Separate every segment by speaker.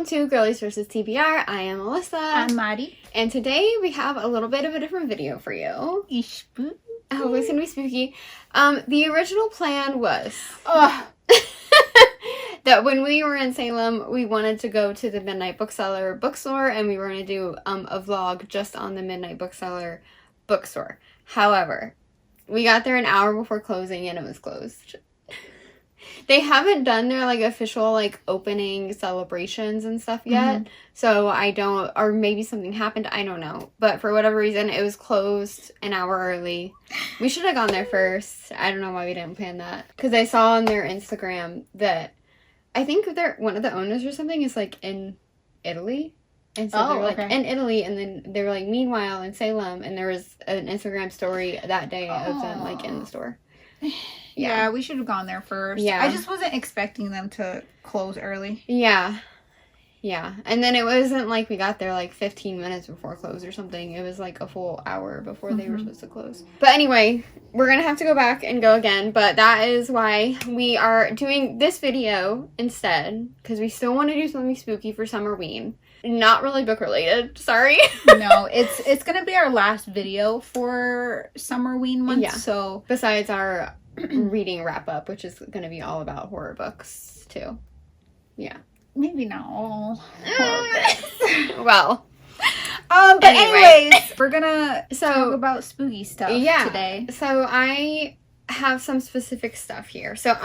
Speaker 1: welcome to Girlies vs. TBR. I am Alyssa.
Speaker 2: I'm Mari.
Speaker 1: And today we have a little bit of a different video for you.
Speaker 2: Spooky.
Speaker 1: I hope it's going to be spooky. The original plan was that when we were in Salem, we wanted to go to the Midnight Bookseller bookstore, and we were going to do a vlog just on the Midnight Bookseller bookstore. However, we got there an hour before closing, and it was closed. They haven't done their, official, opening celebrations and stuff yet. Mm-hmm. So or maybe something happened, I don't know. But for whatever reason, it was closed an hour early. We should have gone there first. I don't know why we didn't plan that. Because I saw on their Instagram that, I think one of the owners or something is, in Italy. And so they're, in Italy, and then they were, meanwhile, in Salem, and there was an Instagram story that day of them, in the store.
Speaker 2: Yeah, we should have gone there first. Yeah. I just wasn't expecting them to close early.
Speaker 1: Yeah. Yeah. And then it wasn't like we got there 15 minutes before close or something. It was a full hour before they were supposed to close. But anyway, we're going to have to go back and go again. But that is why we are doing this video instead. Because we still want to do something spooky for Summerween. Not really book related. Sorry.
Speaker 2: No, it's going to be our last video for Summerween month. Yeah. So
Speaker 1: besides our reading wrap up, which is going to be all about horror books too. Yeah.
Speaker 2: Maybe not all horror books.
Speaker 1: Well.
Speaker 2: But anyways, we're going to talk about spooky stuff today.
Speaker 1: So I have some specific stuff here. So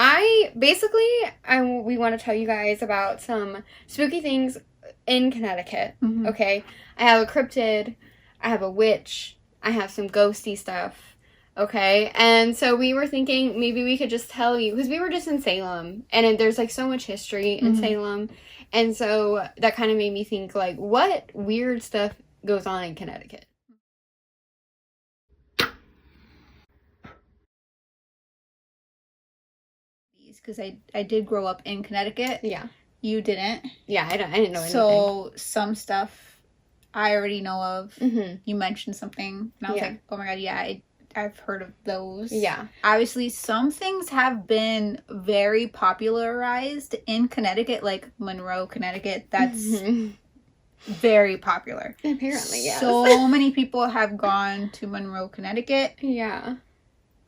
Speaker 1: we want to tell you guys about some spooky things in Connecticut. Mm-hmm. Okay. I have a cryptid. I have a witch. I have some ghosty stuff. Okay, and so we were thinking maybe we could just tell you, because we were just in Salem, and there's, so much history in Salem, and so that kind of made me think, what weird stuff goes on in Connecticut?
Speaker 2: Because I did grow up in Connecticut. Yeah. You didn't.
Speaker 1: Yeah, I didn't know anything.
Speaker 2: So, some stuff I already know of. Mm-hmm. You mentioned something, and I was like, oh my god, yeah, I've heard of those. Yeah. Obviously, some things have been very popularized in Connecticut, like Monroe, Connecticut. That's very popular.
Speaker 1: Apparently, yes.
Speaker 2: So many people have gone to Monroe, Connecticut. Yeah.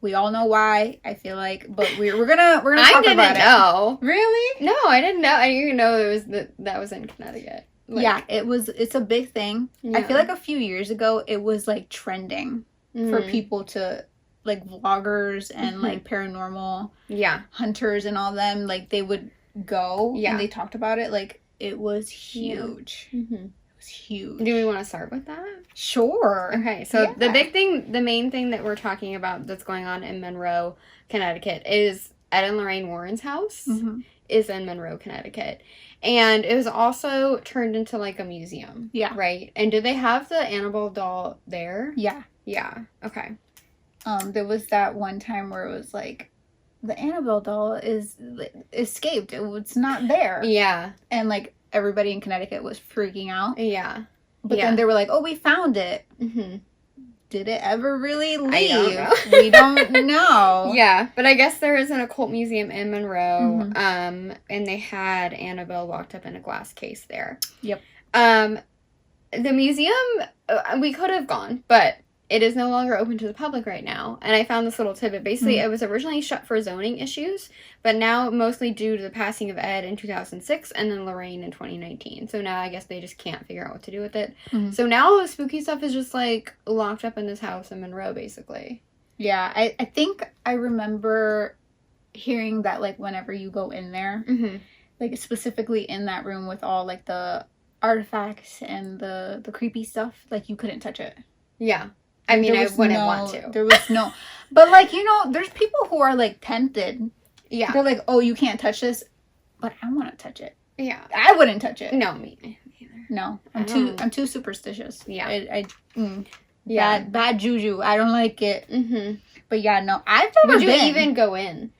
Speaker 2: We all know why, I feel like, but we're gonna talk about it.
Speaker 1: I didn't know.
Speaker 2: Really?
Speaker 1: No, I didn't know. I didn't know that was in Connecticut.
Speaker 2: Yeah, it's a big thing. Yeah. I feel like a few years ago, it was trending. For people to, vloggers and, paranormal hunters and all them, they would go and they talked about it. It was huge. Yeah. Mm-hmm. It was huge.
Speaker 1: Do we want to start with that?
Speaker 2: Sure.
Speaker 1: Okay, so the main thing that we're talking about that's going on in Monroe, Connecticut is Ed and Lorraine Warren's house is in Monroe, Connecticut. And it was also turned into, a museum. Yeah. Right? And do they have the Annabelle doll there?
Speaker 2: Yeah.
Speaker 1: Yeah. Okay.
Speaker 2: There was that one time where it was the Annabelle doll is escaped. It's not there.
Speaker 1: Yeah.
Speaker 2: And everybody in Connecticut was freaking out.
Speaker 1: Yeah.
Speaker 2: But then they were like, "Oh, we found it." Mm-hmm. Did it ever really leave?
Speaker 1: I don't know.
Speaker 2: We don't know.
Speaker 1: Yeah, but I guess there is an occult museum in Monroe. Mm-hmm. And they had Annabelle locked up in a glass case there. Yep. The museum, we could have gone, but it is no longer open to the public right now. And I found this little tidbit. Basically, it was originally shut for zoning issues, but now mostly due to the passing of Ed in 2006 and then Lorraine in 2019. So now I guess they just can't figure out what to do with it. Mm-hmm. So now all the spooky stuff is just, locked up in this house in Monroe, basically.
Speaker 2: Yeah, I think I remember hearing that, whenever you go in there, specifically in that room with all, the artifacts and the creepy stuff, you couldn't touch it.
Speaker 1: Yeah. I mean, I wouldn't want to.
Speaker 2: There was no... But, there's people who are, tempted. Yeah. They're like, oh, you can't touch this, but I want to touch it. Yeah. I wouldn't touch it.
Speaker 1: No, me neither.
Speaker 2: No. I'm too superstitious. Yeah. Bad juju. I don't like it. Mm-hmm. But, yeah, no. I've never been.
Speaker 1: Would you even go in?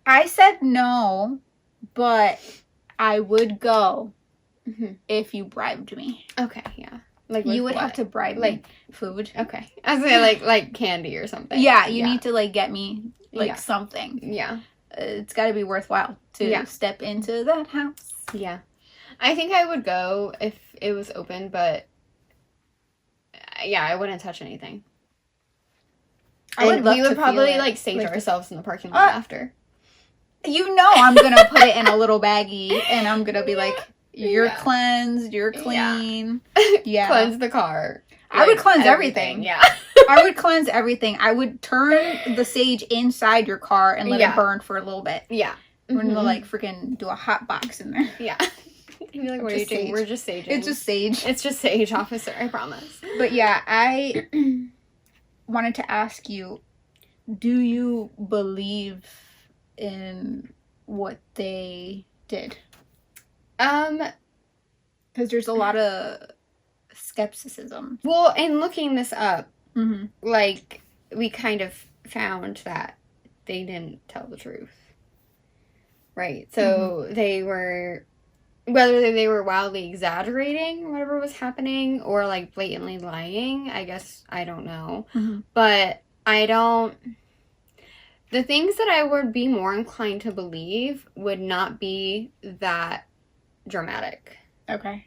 Speaker 2: I said no, but I would go. Mm-hmm. If you bribed me.
Speaker 1: Okay, yeah.
Speaker 2: You would have to bribe me. Food.
Speaker 1: Okay. I was saying, like candy or something.
Speaker 2: Yeah, you need to, get me, something.
Speaker 1: Yeah.
Speaker 2: it's got to be worthwhile to step into that house.
Speaker 1: Yeah. I think I would go if it was open, but yeah, I wouldn't touch anything. We would probably like sage ourselves in the parking lot after.
Speaker 2: You know I'm going to put it in a little baggie and I'm going to be like, you're cleansed, you're clean. Yeah.
Speaker 1: Cleanse the car.
Speaker 2: I would cleanse everything.
Speaker 1: Yeah.
Speaker 2: I would cleanse everything. I would turn the sage inside your car and let it burn for a little bit.
Speaker 1: Yeah.
Speaker 2: We're going to like freaking do a hot box in there.
Speaker 1: Yeah. You'd be like, what are you doing? We're just saging.
Speaker 2: It's just sage.
Speaker 1: It's just sage, officer, I promise.
Speaker 2: But yeah, I wanted to ask you, do you believe in what they did? Because there's a lot of skepticism.
Speaker 1: Well, in looking this up, like, we kind of found that they didn't tell the truth. Right? So they were, whether they were wildly exaggerating whatever was happening or, like, blatantly lying, I guess, I don't know. But the things that I would be more inclined to believe would not be that dramatic.
Speaker 2: Okay.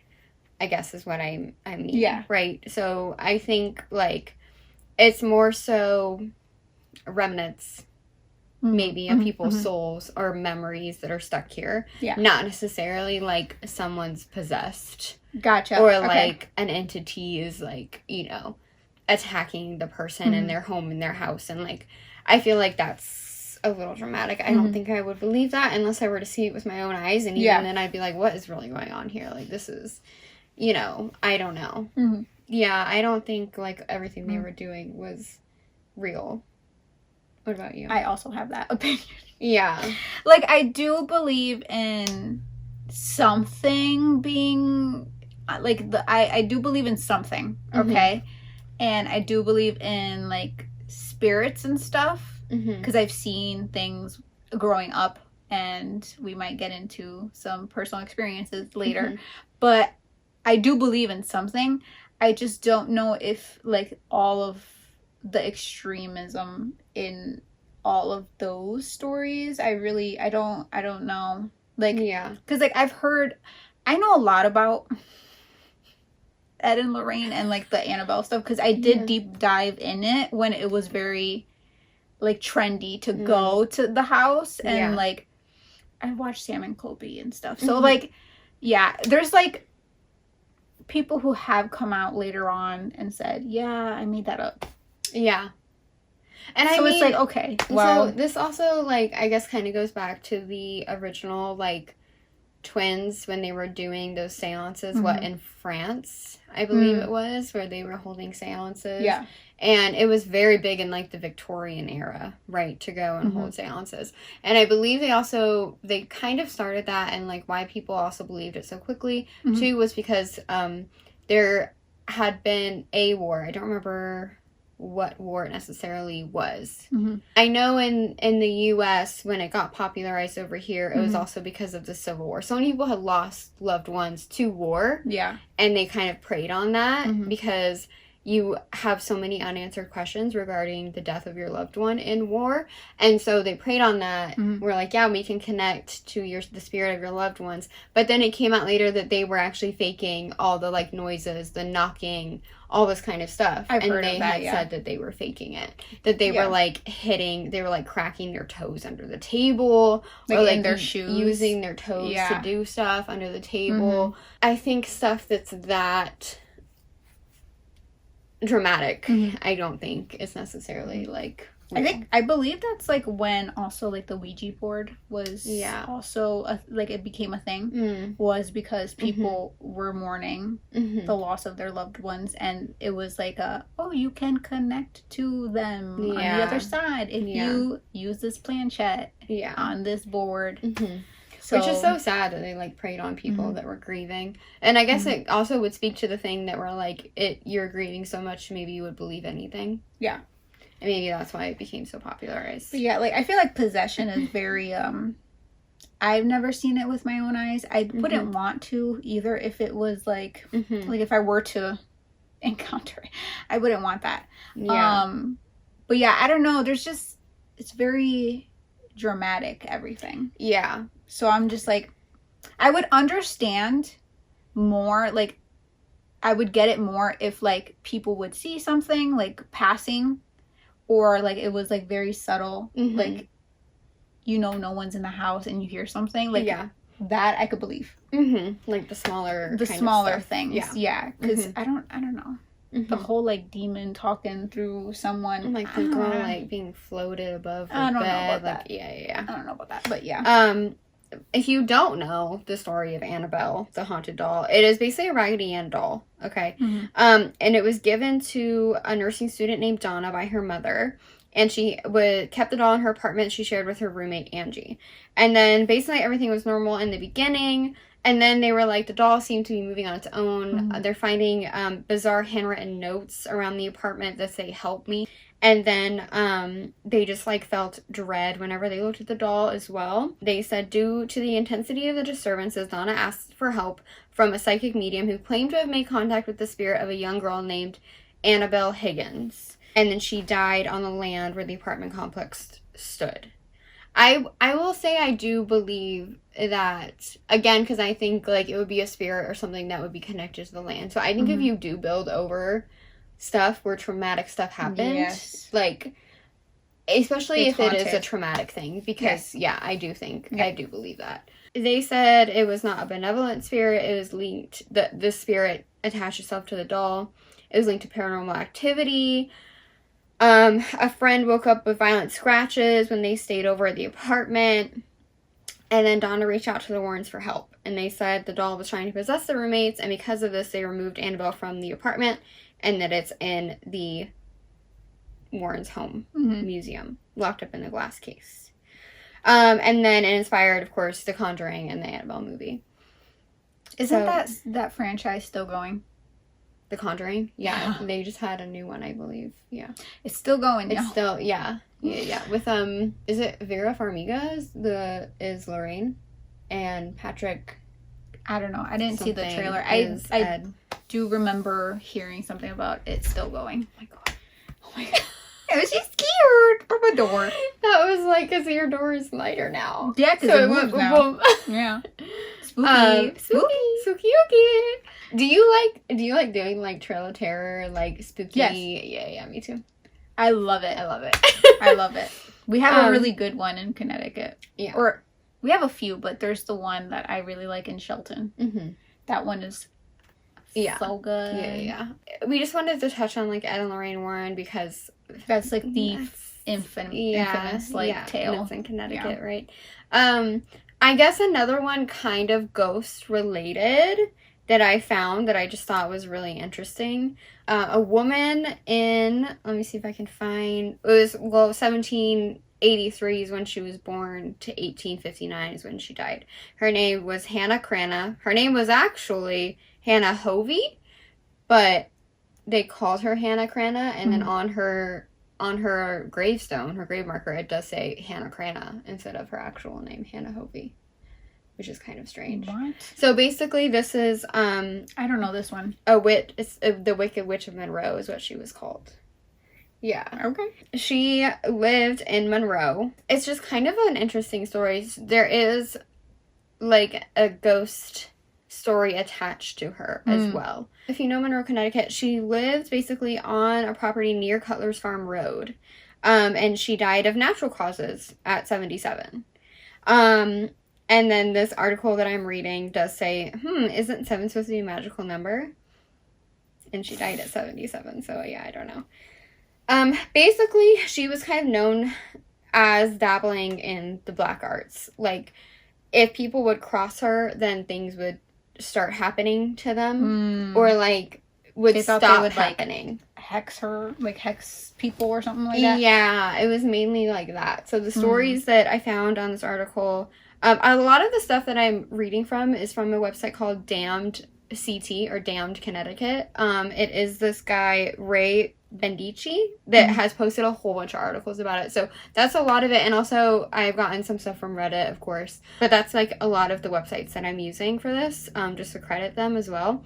Speaker 1: I guess is what I mean.
Speaker 2: Yeah.
Speaker 1: Right? So I think, like, it's more so remnants, maybe, of people's souls or memories that are stuck here.
Speaker 2: Yeah.
Speaker 1: Not necessarily, like, someone's possessed.
Speaker 2: Gotcha.
Speaker 1: Or, like, an entity is, like, you know, attacking the person in their home, in their house. And, like, I feel like that's a little dramatic. I don't think I would believe that unless I were to see it with my own eyes. And even then I'd be like, what is really going on here? Like, this is, you know, I don't know. Yeah, I don't think, like, everything they were doing was real. What about you?
Speaker 2: I also have that opinion.
Speaker 1: Yeah.
Speaker 2: Like, I do believe in something being, like, I do believe in something, okay? And I do believe in, like, spirits and stuff. Because I've seen things growing up, and we might get into some personal experiences later. But I do believe in something. I just don't know if, like, all of the extremism in all of those stories, I don't know. Like, because, like, I know a lot about Ed and Lorraine and, like, the Annabelle stuff, because I did deep dive in it when it was very, like, trendy to go to the house, and like, I watched Sam and Colby and stuff. So like, yeah, there's, like, people who have come out later on and said, yeah, I made that up. Yeah. And so it's like, okay, well,
Speaker 1: so this also, like, I guess kind of goes back to the original, like, twins when they were doing those seances, in France, I believe it was, where they were holding seances.
Speaker 2: Yeah.
Speaker 1: And it was very big in, like, the Victorian era, right, to go and hold seances. And I believe they kind of started that, and, like, why people also believed it so quickly, too, was because there had been a war. I don't remember what war it necessarily was. I know in the U.S., when it got popularized over here, it was also because of the Civil War. So many people had lost loved ones to war. Yeah. And they kind of preyed on that because you have so many unanswered questions regarding the death of your loved one in war. And so they preyed on that. We're like, yeah, we can connect to the spirit of your loved ones. But then it came out later that they were actually faking all the, like, noises, the knocking, all this kind of stuff.
Speaker 2: I've heard
Speaker 1: they
Speaker 2: of that,
Speaker 1: had said that they were faking it. That they were, like, they were, like, cracking their toes under the table.
Speaker 2: Like,
Speaker 1: or, like,
Speaker 2: in their shoes.
Speaker 1: Using their toes to do stuff under the table. I think stuff that's that dramatic, I don't think is necessarily, like, real.
Speaker 2: I believe that's, like, when also, like, the Ouija board was also like, it became a thing, was because people were mourning the loss of their loved ones, and it was like you can connect to them on the other side if you use this planchette on this board. So,
Speaker 1: which is so sad that they, like, preyed on people that were grieving. And I guess it also would speak to the thing that we're, like, you're grieving so much, maybe you would believe anything. Yeah. And maybe that's why it became so popularized.
Speaker 2: But yeah, like, I feel like possession is very, I've never seen it with my own eyes. I wouldn't want to either if it was, like, like, if I were to encounter it. I wouldn't want that. Yeah. But yeah, I don't know. There's just, it's very dramatic everything.
Speaker 1: Yeah.
Speaker 2: So I'm just like, I would understand more, like, I would get it more if, like, people would see something, like, passing, or, like, it was, like, very subtle, like, you know, no one's in the house and you hear something, like, that I could believe.
Speaker 1: Like the smaller
Speaker 2: things. Yeah. Because I don't know. The whole, like, demon talking through someone.
Speaker 1: Like the girl, like, being floated above her bed.
Speaker 2: I don't know about
Speaker 1: like,
Speaker 2: that.
Speaker 1: Yeah.
Speaker 2: I don't know about that, but yeah.
Speaker 1: If you don't know the story of Annabelle, the haunted doll, it is basically a Raggedy Ann doll, okay? And it was given to a nursing student named Donna by her mother, and she kept the doll in her apartment she shared with her roommate, Angie. And then basically everything was normal in the beginning, and then they were like, the doll seemed to be moving on its own. They're finding bizarre handwritten notes around the apartment that say, "Help me." And then they just, like, felt dread whenever they looked at the doll as well. They said due to the intensity of the disturbances, Donna asked for help from a psychic medium who claimed to have made contact with the spirit of a young girl named Annabelle Higgins. And then she died on the land where the apartment complex stood. I will say I do believe that, again, because I think, like, it would be a spirit or something that would be connected to the land. So I think if you do build over stuff where traumatic stuff happened, like, especially if it is a traumatic thing, because I do think I do believe that. They said it was not a benevolent spirit. It was linked, the spirit attached itself to the doll. It was linked to paranormal activity. A friend woke up with violent scratches when they stayed over at the apartment, and then Donna reached out to the Warrens for help, and they said the doll was trying to possess the roommates, and because of this they removed Annabelle from the apartment, and that it's in the Warren's home museum, locked up in a glass case. And then it inspired, of course, The Conjuring and the Annabelle movie.
Speaker 2: Isn't that franchise still going?
Speaker 1: The Conjuring? Yeah. They just had a new one, I believe. Yeah.
Speaker 2: It's still going now.
Speaker 1: It's still, yeah. With, is it Vera Farmiga is Lorraine? And Patrick...
Speaker 2: I don't know. I didn't see the trailer. I do remember hearing something about it still going.
Speaker 1: Oh my god.
Speaker 2: I was just scared from a door.
Speaker 1: That was like, because your door is lighter now.
Speaker 2: Yeah, because it moves now. Boom. Yeah.
Speaker 1: Spooky. Do you like doing, like, Trail of Terror, like, spooky?
Speaker 2: Yes.
Speaker 1: Yeah, me too.
Speaker 2: I love it. I love it. We have a really good one in Connecticut. Yeah. Or we have a few, but there's the one that I really like in Shelton. That one is so good.
Speaker 1: Yeah. We just wanted to touch on, like, Ed and Lorraine Warren because
Speaker 2: that's, like, the infamous like, tale.
Speaker 1: It's in Connecticut, right? I guess another one kind of ghost related that I found that I just thought was really interesting. A woman in, let me see if I can find, it was, 1783 is when she was born to 1859 is when she died. Her name was Hannah Cranna. Her name was actually Hannah Hovey, but they called her Hannah Cranna, and then on her gravestone, her grave marker, it does say Hannah Cranna instead of her actual name, Hannah Hovey, which is kind of strange.
Speaker 2: What?
Speaker 1: So basically, this is
Speaker 2: I don't know this one.
Speaker 1: It's the Wicked Witch of Monroe is what she was called. Yeah.
Speaker 2: Okay.
Speaker 1: She lived in Monroe. It's just kind of an interesting story. There is, like, a ghost story attached to her as well. If you know Monroe, Connecticut, she lived basically on a property near Cutler's Farm Road. And she died of natural causes at 77. And then this article that I'm reading does say, isn't 7 supposed to be a magical number? And she died at 77, so yeah, I don't know. Basically, she was kind of known as dabbling in the black arts. Like, if people would cross her, then things would start happening to them. Or, like, would stop happening.
Speaker 2: Like, hex her, like, hex people or something like that?
Speaker 1: Yeah, it was mainly like that. So the stories that I found on this article, a lot of the stuff that I'm reading from is from a website called Damned CT, or Damned Connecticut. It is this guy, Ray Bendici, that has posted a whole bunch of articles about it. So that's a lot of it. And also I've gotten some stuff from Reddit, of course. But that's, like, a lot of the websites that I'm using for this, just to credit them as well.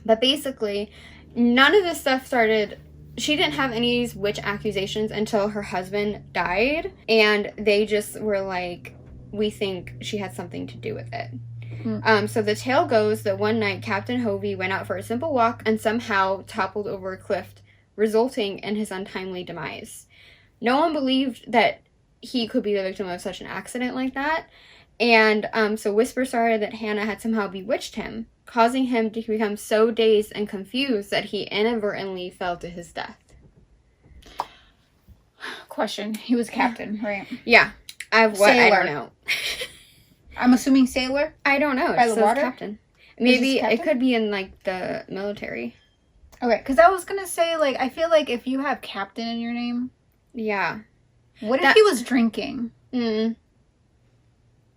Speaker 1: But basically, none of this stuff started she didn't have any witch accusations until her husband died, and they just were like, we think she had something to do with it. So the tale goes that one night Captain Hovey went out for a simple walk and somehow toppled over a cliff, resulting in his untimely demise. No one believed that he could be the victim of such an accident like that, and so whispers started that Hannah had somehow bewitched him, causing him to become so dazed and confused that he inadvertently fell to his death.
Speaker 2: Question. He was captain, right?
Speaker 1: Yeah. I don't know.
Speaker 2: I'm assuming sailor?
Speaker 1: I don't know.
Speaker 2: By the water?
Speaker 1: Captain. Maybe it could be in, like, the military.
Speaker 2: Okay, because I was going to say, like, I feel like if you have captain in your name...
Speaker 1: Yeah.
Speaker 2: What if he was drinking?
Speaker 1: Mm.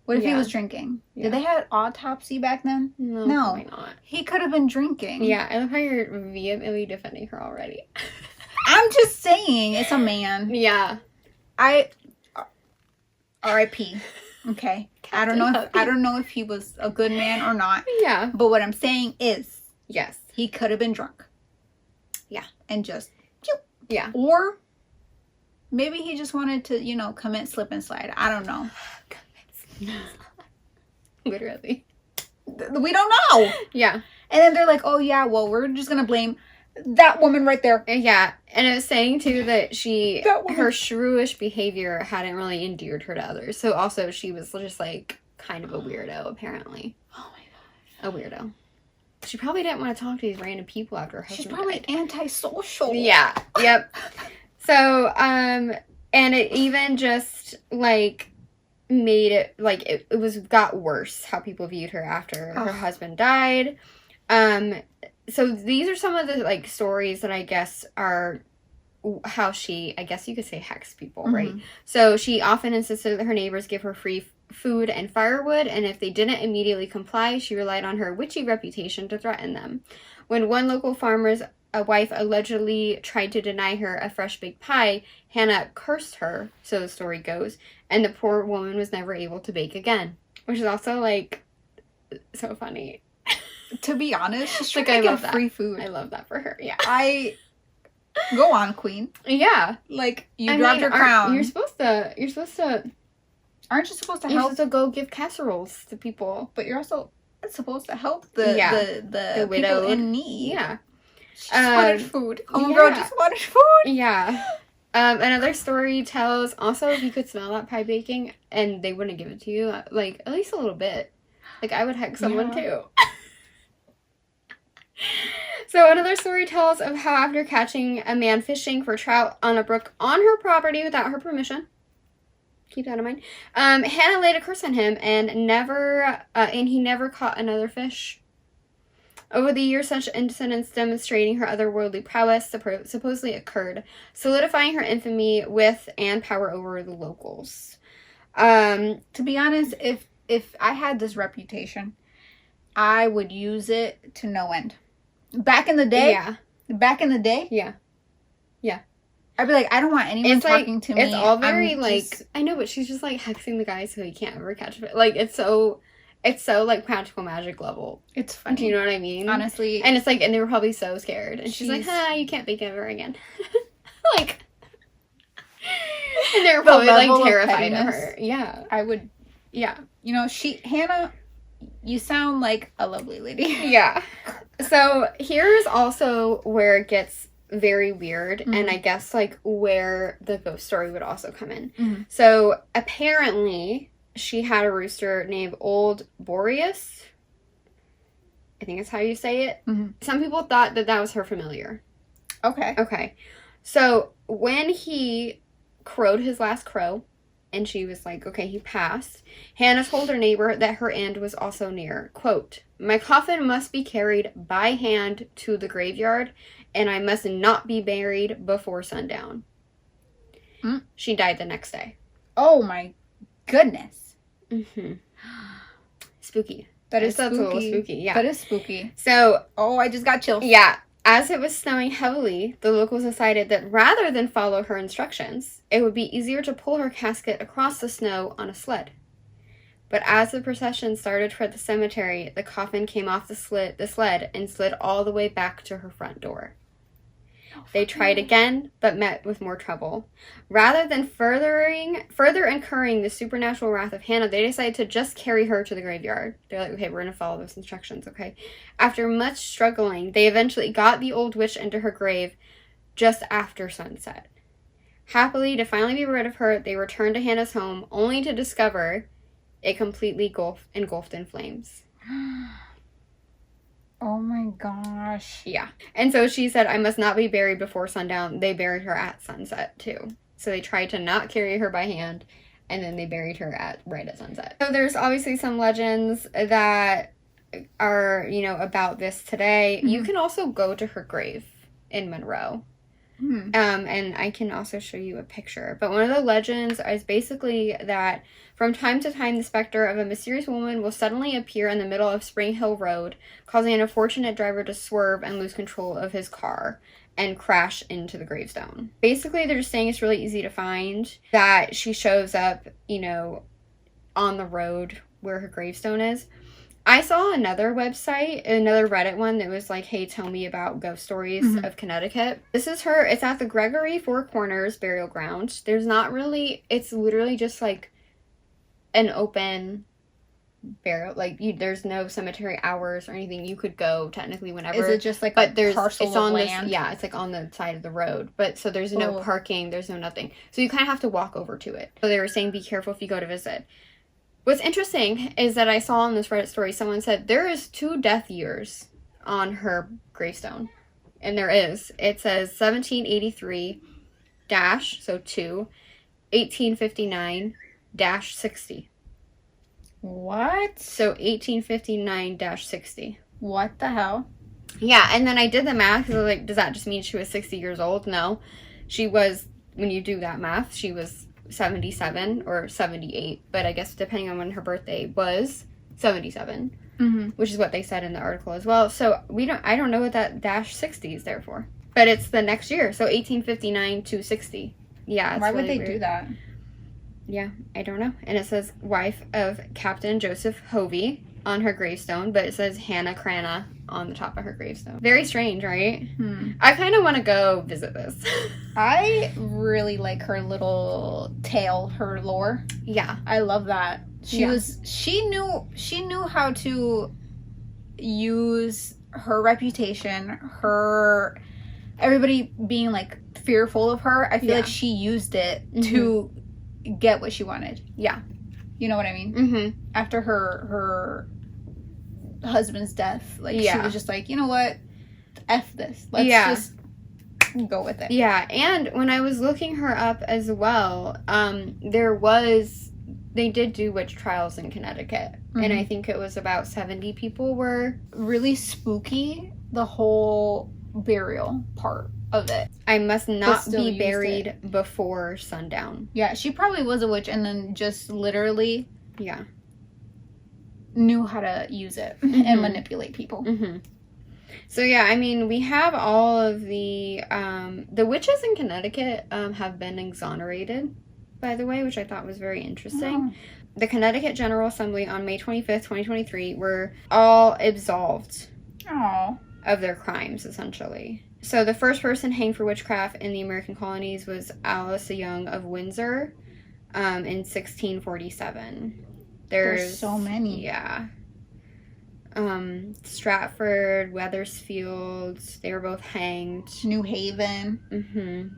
Speaker 2: What if he was drinking? Yeah. Did they have autopsy back then?
Speaker 1: No. Probably not.
Speaker 2: He could have been drinking.
Speaker 1: Yeah, I love how you're vehemently defending her already.
Speaker 2: I'm just saying, it's a man.
Speaker 1: Yeah.
Speaker 2: R.I.P. Okay. I don't know if he was a good man or not.
Speaker 1: Yeah.
Speaker 2: But what I'm saying is,
Speaker 1: yes,
Speaker 2: he could have been drunk.
Speaker 1: Yeah.
Speaker 2: And just
Speaker 1: yeah.
Speaker 2: Or maybe he just wanted to, commit slip and slide. I don't know.
Speaker 1: Literally.
Speaker 2: We don't know.
Speaker 1: Yeah.
Speaker 2: And then they're like, "Oh yeah, well, we're just going to blame that woman right there."
Speaker 1: Yeah. And it was saying too that her shrewish behavior hadn't really endeared her to others. So also she was just like kind of a weirdo, apparently.
Speaker 2: Oh my
Speaker 1: gosh. A weirdo. She probably didn't want to talk to these random people after her husband
Speaker 2: She's probably antisocial.
Speaker 1: Yeah. Yep. So, and it even just like made it like it got worse how people viewed her after her husband died. So these are some of the like stories that I guess are how she, I guess you could say, hexed people, right? So she often insisted that her neighbors give her free food and firewood, and if they didn't immediately comply, she relied on her witchy reputation to threaten them. When one local farmer's wife allegedly tried to deny her a fresh baked pie, Hannah cursed her, so the story goes, and the poor woman was never able to bake again. Which is also, like, so funny.
Speaker 2: To be honest, she's trying to get free food.
Speaker 1: I love that for her, yeah.
Speaker 2: Go on, queen.
Speaker 1: Yeah.
Speaker 2: Like, you dropped your crown.
Speaker 1: You're supposed to...
Speaker 2: Aren't you supposed to help?
Speaker 1: You're supposed to go give casseroles to people.
Speaker 2: But you're also supposed to help the
Speaker 1: widow
Speaker 2: people in need.
Speaker 1: Yeah.
Speaker 2: She just wanted food. Homegirl just wanted food.
Speaker 1: Yeah. Another story tells, also, if you could smell that pie baking and they wouldn't give it to you, like, at least a little bit. Like, I would hex someone, too. So, another story tells of how after catching a man fishing for trout on a brook on her property without her permission, keep that in mind, Hannah laid a curse on him and he never caught another fish. Over the years, such incidents demonstrating her otherworldly prowess supposedly occurred, solidifying her infamy with and power over the locals.
Speaker 2: To be honest, if I had this reputation, I would use it to no end. Back in the day?
Speaker 1: Yeah.
Speaker 2: Yeah.
Speaker 1: Yeah.
Speaker 2: I'd be like, I don't want anyone talking to me.
Speaker 1: It's all very, I know, but she's just, like, hexing the guy so he can't ever catch it. Like, it's so, like, practical magic level.
Speaker 2: It's funny.
Speaker 1: Do you know what I mean?
Speaker 2: Honestly.
Speaker 1: And it's, like, and they were probably so scared. And she's like, you can't bake ever again. Like, and they were probably, like, terrified of her. Yeah.
Speaker 2: I would.
Speaker 1: Yeah.
Speaker 2: Hannah, you sound like a lovely lady.
Speaker 1: Yeah. So, here's also where it gets very weird, and I guess, like, where the ghost story would also come in. So, apparently, she had a rooster named Old Boreas. I think that's how you say it. Some people thought that was her familiar. Okay. So, when he crowed his last crow, and she was like, okay, he passed, Hannah told her neighbor that her end was also near. Quote, "My coffin must be carried by hand to the graveyard, and I must not be buried before sundown." She died the next day.
Speaker 2: Oh my goodness.
Speaker 1: Spooky.
Speaker 2: That's
Speaker 1: spooky. A little spooky, yeah.
Speaker 2: That is spooky.
Speaker 1: So...
Speaker 2: Oh, I just got chills.
Speaker 1: Yeah. As it was snowing heavily, the locals decided that rather than follow her instructions, it would be easier to pull her casket across the snow on a sled. But as the procession started toward the cemetery, the coffin came off the sled and slid all the way back to her front door. They tried again, but met with more trouble. Rather than further incurring the supernatural wrath of Hannah, they decided to just carry her to the graveyard. They're like, okay, we're going to follow those instructions, okay? After much struggling, they eventually got the old witch into her grave just after sunset. Happily, to finally be rid of her, they returned to Hannah's home, only to discover it completely engulfed in flames.
Speaker 2: Oh my gosh.
Speaker 1: Yeah. And so she said, I must not be buried before sundown. They buried her at sunset, too. So they tried to not carry her by hand, and then they buried her right at sunset. So there's obviously some legends that are, about this today. Mm-hmm. You can also go to her grave in Monroe. Mm-hmm. And I can also show you a picture. But one of the legends is basically that from time to time, the specter of a mysterious woman will suddenly appear in the middle of Spring Hill Road, causing an unfortunate driver to swerve and lose control of his car and crash into the gravestone. Basically, they're just saying it's really easy to find, that she shows up, on the road where her gravestone is. I saw another website, another Reddit one that was like, hey, tell me about ghost stories mm-hmm. of Connecticut. This is her. It's at the Gregory Four Corners Burial Ground. There's not really, it's literally just like an open burial. Like, there's no cemetery hours or anything. You could go technically whenever.
Speaker 2: Is it just like
Speaker 1: parcel of land? Yeah, it's like on the side of the road. But so there's no parking, there's no nothing. So you kind of have to walk over to it. So they were saying be careful if you go to visit. What's interesting is that I saw on this Reddit story, someone said there is 2 death years on her gravestone. And there is. It says 1783 so 2, 1859-60.
Speaker 2: What?
Speaker 1: So 1859-60.
Speaker 2: What the hell?
Speaker 1: Yeah, and then I did the math. So like, does that just mean she was 60 years old? No. She was, when you do that math, she was 77 or 78, but I guess depending on when her birthday was, 77, mm-hmm. which is what they said in the article as well. So I don't know what that -60 is there for, but it's the next year, so 1859-60. Yeah,
Speaker 2: why would
Speaker 1: really
Speaker 2: they
Speaker 1: weird.
Speaker 2: Do that?
Speaker 1: Yeah, I don't know. And it says wife of Captain Joseph Hovey on her gravestone, but it says Hannah Crana on the top of her gravestone. Very strange, right? I kind of want to go visit this.
Speaker 2: I really like her little tale, her lore.
Speaker 1: Yeah.
Speaker 2: I love that. She knew how to use her reputation, everybody being like fearful of her. I feel like she used it mm-hmm. to get what she wanted.
Speaker 1: Yeah.
Speaker 2: You know what I mean?
Speaker 1: Mm-hmm.
Speaker 2: After her husband's death, like she was just like, you know what, F this, let's just go with it.
Speaker 1: Yeah. And when I was looking her up as well, they did do witch trials in Connecticut, mm-hmm. and I think it was about 70 people were.
Speaker 2: Really spooky, the whole burial part of it.
Speaker 1: I must not be buried before sundown.
Speaker 2: Yeah, she probably was a witch and then just literally knew how to use it mm-hmm. and manipulate people.
Speaker 1: Mm-hmm. So yeah, I mean, we have all of the witches in Connecticut have been exonerated, by the way, which I thought was very interesting. The Connecticut General Assembly on May 25th, 2023 were all absolved of their crimes, essentially. So the first person hanged for witchcraft in the American colonies was Alyssa Young of Windsor in 1647. There's
Speaker 2: so many.
Speaker 1: Yeah. Stratford, Wethersfield, they were both hanged.
Speaker 2: New Haven.
Speaker 1: Mm-hmm.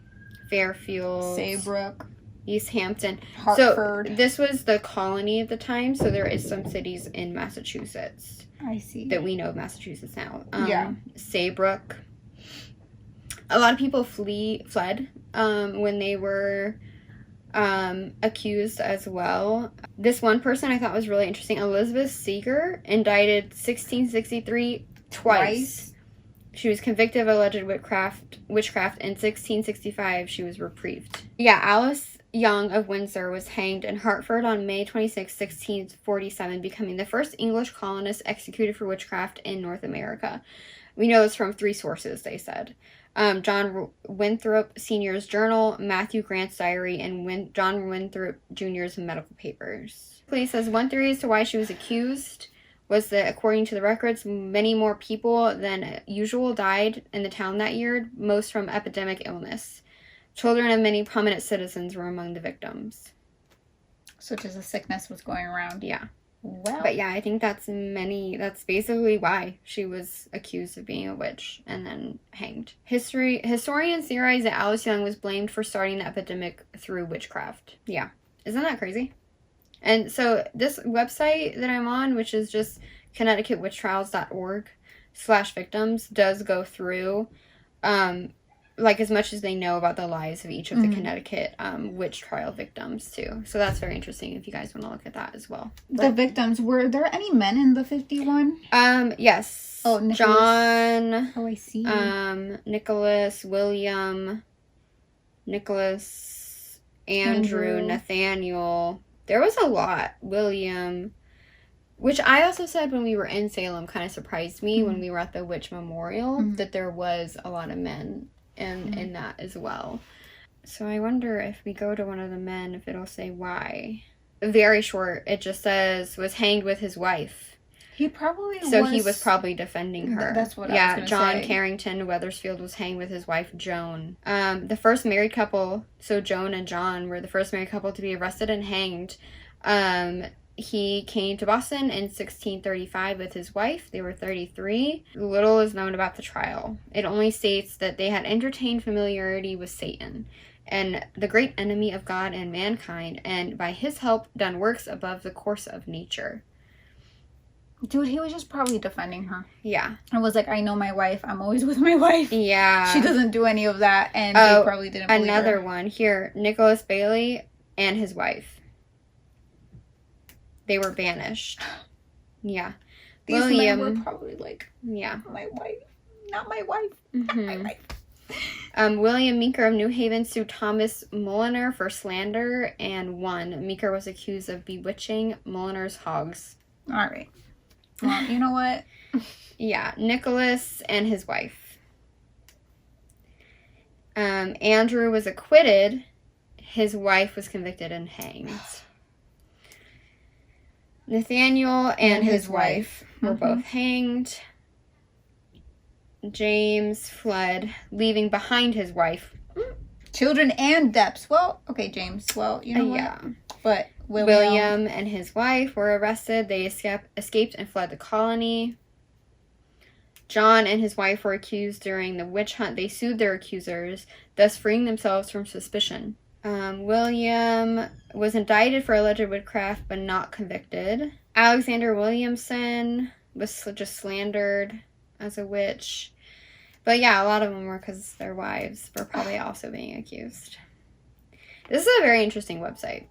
Speaker 1: Fairfield.
Speaker 2: Saybrook.
Speaker 1: East Hampton.
Speaker 2: Hartford.
Speaker 1: So this was the colony at the time, so there is some cities in Massachusetts.
Speaker 2: I see.
Speaker 1: That we know of Massachusetts now. Saybrook. A lot of people fled when they were accused as well. This one person I thought was really interesting, Elizabeth Seeger, indicted 1663 twice. She was convicted of alleged witchcraft. In 1665, she was reprieved. Yeah, Alice Young of Windsor was hanged in Hartford on May 26, 1647, becoming the first English colonist executed for witchcraft in North America. We know this from 3 sources, they said. John Winthrop Sr.'s journal, Matthew Grant's diary, and John Winthrop Jr.'s medical papers. Police says one theory as to why she was accused was that, according to the records, many more people than usual died in the town that year, most from epidemic illness. Children of many prominent citizens were among the victims.
Speaker 2: So just a sickness was going around.
Speaker 1: Yeah.
Speaker 2: Well.
Speaker 1: But yeah, I think that's basically why she was accused of being a witch and then hanged. Historians theorize that Alice Young was blamed for starting the epidemic through witchcraft. Yeah. Isn't that crazy? And so this website that I'm on, which is just connecticutwitchtrials.org/victims, does go through like as much as they know about the lives of each of the Connecticut witch trial victims too. So that's very interesting if you guys want to look at that as well.
Speaker 2: The victims, were there any men in the 51?
Speaker 1: Yes.
Speaker 2: Oh, Nicholas.
Speaker 1: John.
Speaker 2: Oh, I see.
Speaker 1: Nicholas, William, Nicholas, Andrew, Nathaniel. There was a lot. William, which I also said when we were in Salem, kind of surprised me when we were at the Witch Memorial, that there was a lot of men in that as well. So I wonder if we go to one of the men, if it'll say why. Very short. It just says, was hanged with his wife.
Speaker 2: He probably
Speaker 1: So he was probably defending her.
Speaker 2: That's what I was going to say.
Speaker 1: John Carrington Weathersfield was hanged with his wife, Joan. The first married couple, so Joan and John were the first married couple to be arrested and hanged. He came to Boston in 1635 with his wife. They were 33. Little is known about the trial. It only states that they had entertained familiarity with Satan, and the great enemy of God and mankind, and by his help done works above the course of nature.
Speaker 2: Dude, he was just probably defending her.
Speaker 1: Yeah.
Speaker 2: I was like, I know my wife. I'm always with my wife.
Speaker 1: Yeah.
Speaker 2: She doesn't do any of that, and they probably didn't believe her.
Speaker 1: Another one. Here, Nicholas Bailey and his wife. They were banished. Yeah.
Speaker 2: These
Speaker 1: William,
Speaker 2: men were probably like,
Speaker 1: yeah,
Speaker 2: my wife. Not my wife. Not my wife.
Speaker 1: William Meeker of New Haven sued Thomas Mulliner for slander and won. Meeker was accused of bewitching Mulliner's hogs.
Speaker 2: All right. Well, you know what?
Speaker 1: Yeah. Nicholas and his wife. Andrew was acquitted. His wife was convicted and hanged. Nathaniel and his wife were both hanged. James fled, leaving behind his wife.
Speaker 2: Children and debts. Well, okay, James. Well, you know what?
Speaker 1: Yeah.
Speaker 2: But
Speaker 1: William and his wife were arrested. They escaped and fled the colony. John and his wife were accused during the witch hunt. They sued their accusers, thus freeing themselves from suspicion. William was indicted for alleged witchcraft, but not convicted. Alexander Williamson was just slandered as a witch. But yeah, a lot of them were because their wives were probably also being accused. This is a very interesting website.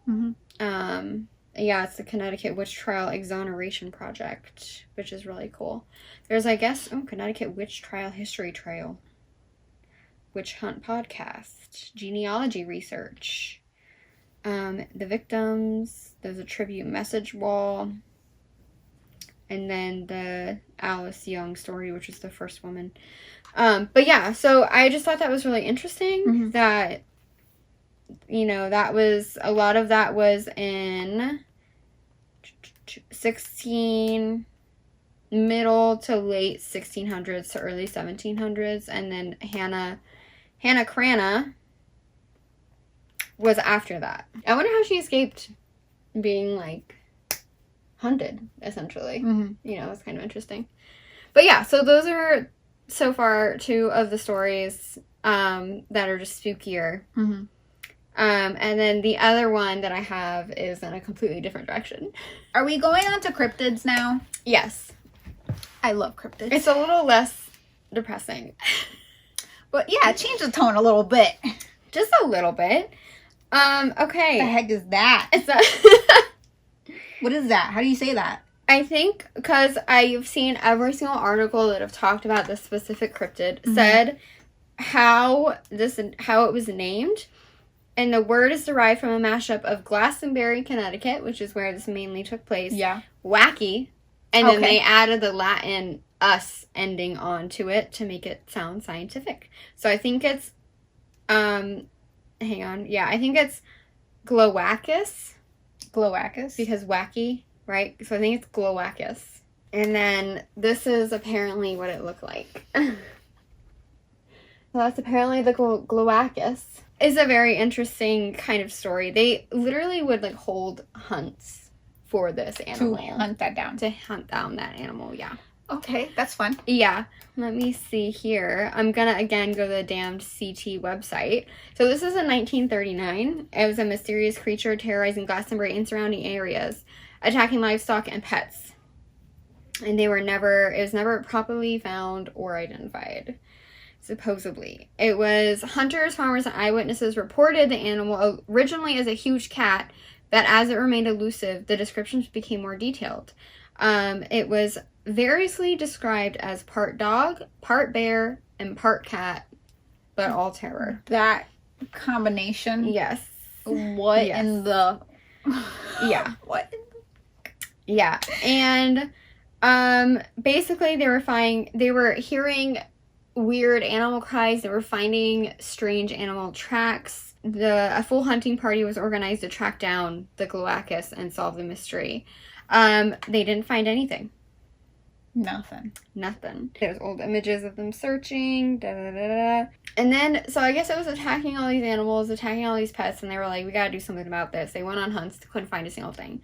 Speaker 1: Yeah, it's the Connecticut Witch Trial Exoneration Project, which is really cool. There's, I guess, Connecticut Witch Trial History Trail. Witch Hunt Podcast, genealogy research, the victims, there's a tribute message wall, and then the Alice Young story, which is the first woman. But yeah, so I just thought that was really interesting that, you know, that was, a lot of that was in middle to late 1600s to early 1700s, and then Hannah Cranna was after that. I wonder how she escaped being, like, hunted, essentially. You know, it's kind of interesting. But yeah, so those are, so far, 2 of the stories that are just spookier. And then the other one that I have is in a completely different direction.
Speaker 2: Are we going on to cryptids now?
Speaker 1: Yes.
Speaker 2: I love cryptids.
Speaker 1: It's a little less depressing.
Speaker 2: But yeah, change the tone a little bit.
Speaker 1: Just a little bit. Okay.
Speaker 2: What the heck is that? What is that? How do you say that?
Speaker 1: I think because I've seen every single article that have talked about this specific cryptid said how it was named. And the word is derived from a mashup of Glastonbury, Connecticut, which is where this mainly took place. Yeah. Wacky. And then they added the Latin us ending onto it to make it sound scientific. So I think it's, hang on. Yeah, I think it's Glowacus.
Speaker 2: Glowacus?
Speaker 1: Because wacky, right? So I think it's Glowacus. And then this is apparently what it looked like. So that's apparently the gloacus. It's a very interesting kind of story. They literally would like hold hunts for this animal.
Speaker 2: To hunt that down.
Speaker 1: To hunt down that animal, yeah.
Speaker 2: Okay, that's fun.
Speaker 1: Yeah. Let me see here. I'm gonna again go to the damned CT website. So this is in 1939. It was a mysterious creature terrorizing Glastonbury and surrounding areas, attacking livestock and pets. And it was never properly found or identified. Supposedly. It was hunters, farmers, and eyewitnesses reported the animal originally as a huge cat, but as it remained elusive, the descriptions became more detailed. It was variously described as part dog, part bear, and part cat, but all terror.
Speaker 2: That combination?
Speaker 1: Yes.
Speaker 2: What in the...
Speaker 1: Yeah.
Speaker 2: What?
Speaker 1: Yeah. And basically they were hearing weird animal cries. They were finding strange animal tracks. A full hunting party was organized to track down the gloacus and solve the mystery. They didn't find anything.
Speaker 2: Nothing.
Speaker 1: There's old images of them searching. And then, so I guess it was attacking all these animals, attacking all these pets, and they were like, we gotta do something about this. They went on hunts, couldn't find a single thing.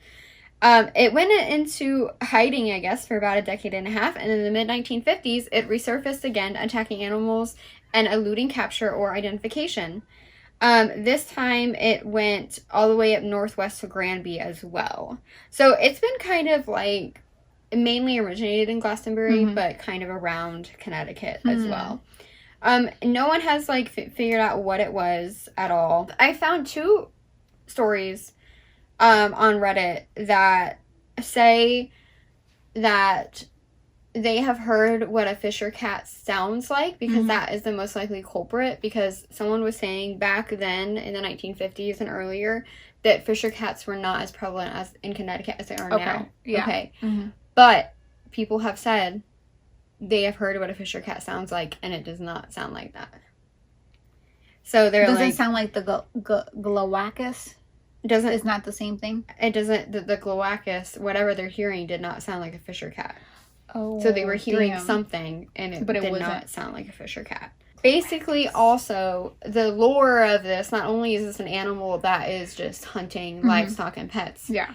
Speaker 1: It went into hiding, I guess, for about a decade and a half, and in the mid-1950s, it resurfaced again, attacking animals and eluding capture or identification. This time, it went all the way up northwest to Granby as well. So it's been kind of like, mainly originated in Glastonbury, but kind of around Connecticut as well. No one has, like, figured out what it was at all. I found 2 stories on Reddit that say that they have heard what a Fisher cat sounds like, because that is the most likely culprit, because someone was saying back then in the 1950s and earlier that Fisher cats were not as prevalent as in Connecticut as they are now.
Speaker 2: Yeah.
Speaker 1: Okay. But people have said they have heard what a Fisher cat sounds like, and it does not sound like that. So they're
Speaker 2: doesn't sound like the gloacus? It's not the same thing?
Speaker 1: It doesn't. The gloacus, whatever they're hearing, did not sound like a Fisher cat.
Speaker 2: Oh,
Speaker 1: so they were hearing something, and it did not sound like a Fisher cat. Basically, also, the lore of this, not only is this an animal that is just hunting livestock and pets.
Speaker 2: Yeah.